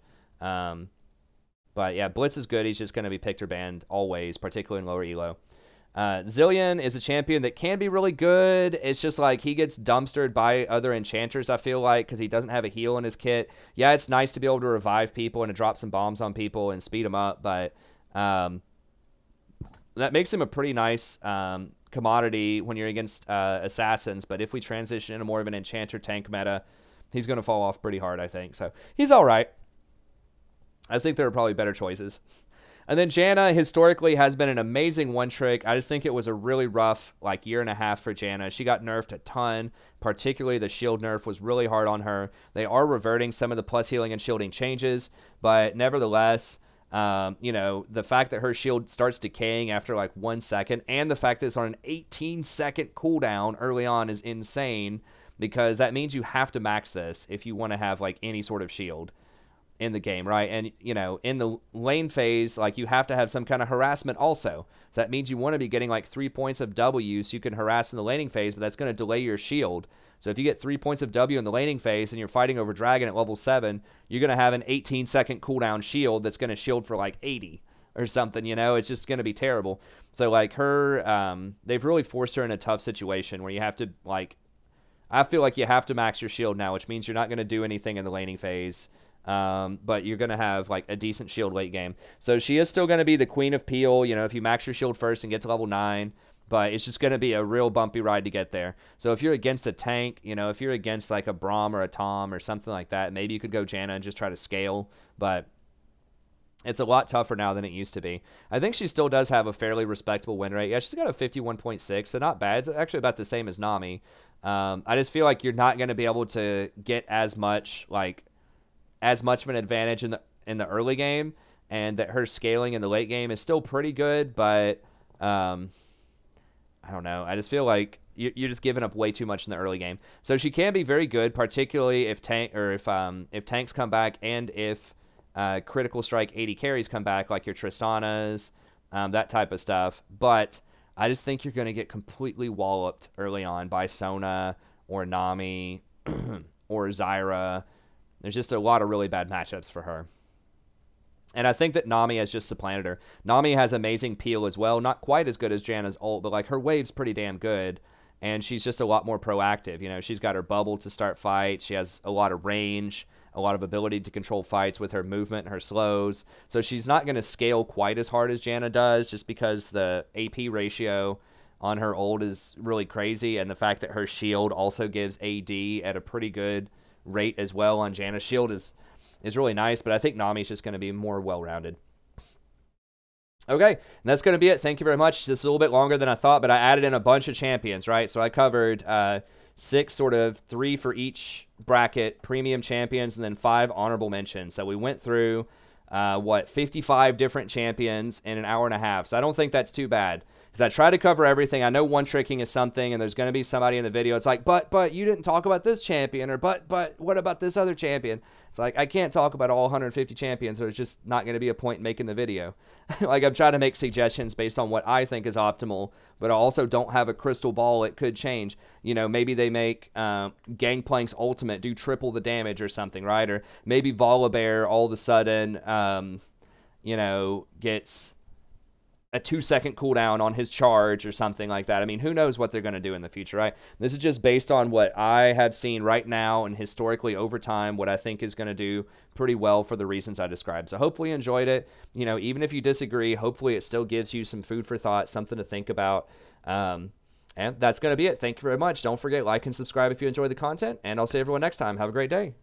But yeah, Blitz is good. He's just going to be picked or banned always, particularly in lower elo. Zillion is a champion that can be really good. It's just like he gets dumpstered by other enchanters, I feel like, because he doesn't have a heal in his kit. Yeah, it's nice to be able to revive people and to drop some bombs on people and speed them up, but that makes him a pretty nice commodity when you're against assassins. But if we transition into more of an enchanter tank meta, he's going to fall off pretty hard, I think. So he's all right. I think there are probably better choices. And then Janna historically has been an amazing one trick. I just think it was a really rough like year and a half for Janna. She got nerfed a ton, particularly the shield nerf was really hard on her. They are reverting some of the plus healing and shielding changes, but nevertheless, you know, the fact that her shield starts decaying after like 1 second and the fact that it's on an 18-second cooldown early on is insane, because that means you have to max this if you want to have like any sort of shield in the game, right? And, you know, in the lane phase, like, you have to have some kind of harassment also. So that means you want to be getting, like, 3 points of W so you can harass in the laning phase, but that's going to delay your shield. So if you get 3 points of W in the laning phase and you're fighting over Dragon at level 7, you're going to have an 18-second cooldown shield that's going to shield for, like, 80 or something, you know? It's just going to be terrible. So, like, her, they've really forced her in a tough situation where you have to, like, I feel like you have to max your shield now, which means you're not going to do anything in the laning phase. But you're going to have like a decent shield late game. So she is still going to be the queen of peel, you know, if you max your shield first and get to level 9, but it's just going to be a real bumpy ride to get there. So if you're against a tank, you know, if you're against like a Braum or a Tom or something like that, maybe you could go Janna and just try to scale, but it's a lot tougher now than it used to be. I think she still does have a fairly respectable win rate. Yeah, she's got a 51.6, so not bad. It's actually about the same as Nami. I just feel like you're not going to be able to get as much of an advantage in the early game, and that her scaling in the late game is still pretty good, but I don't know. I just feel like you're just giving up way too much in the early game. So she can be very good, particularly if tanks come back and if critical strike 80 carries come back, like your Tristanas, that type of stuff. But I just think you're going to get completely walloped early on by Sona or Nami or Zyra. There's just a lot of really bad matchups for her. And I think that Nami has just supplanted her. Nami has amazing peel as well. Not quite as good as Janna's ult, but like her wave's pretty damn good. And she's just a lot more proactive. You know, she's got her bubble to start fights. She has a lot of range, a lot of ability to control fights with her movement and her slows. So she's not going to scale quite as hard as Janna does, just because the AP ratio on her ult is really crazy. And the fact that her shield also gives AD at a pretty good rate as well on Janna's shield is really nice, but I think Nami's just going to be more well-rounded. Okay, and that's going to be it. Thank you very much. This is a little bit longer than I thought, but I added in a bunch of champions, right? So I covered 6 sort of 3 for each bracket, premium champions, and then 5 honorable mentions. So we went through, 55 different champions in an hour and a half. So I don't think that's too bad, because I try to cover everything. I know one tricking is something, and there's going to be somebody in the video. It's like, but you didn't talk about this champion, or but what about this other champion? It's like, I can't talk about all 150 champions, so it's just not going to be a point in making the video. Like, I'm trying to make suggestions based on what I think is optimal, but I also don't have a crystal ball. It could change. You know, maybe they make Gangplank's ultimate do triple the damage or something, right? Or maybe Volibear all of a sudden, you know, gets a 2-second cooldown on his charge or something like that. I mean, who knows what they're going to do in the future, right? This is just based on what I have seen right now and historically over time, what I think is going to do pretty well for the reasons I described. So hopefully you enjoyed it. You know, even if you disagree, hopefully it still gives you some food for thought, something to think about. And that's going to be it. Thank you very much. Don't forget, like and subscribe if you enjoy the content, and I'll see everyone next time. Have a great day.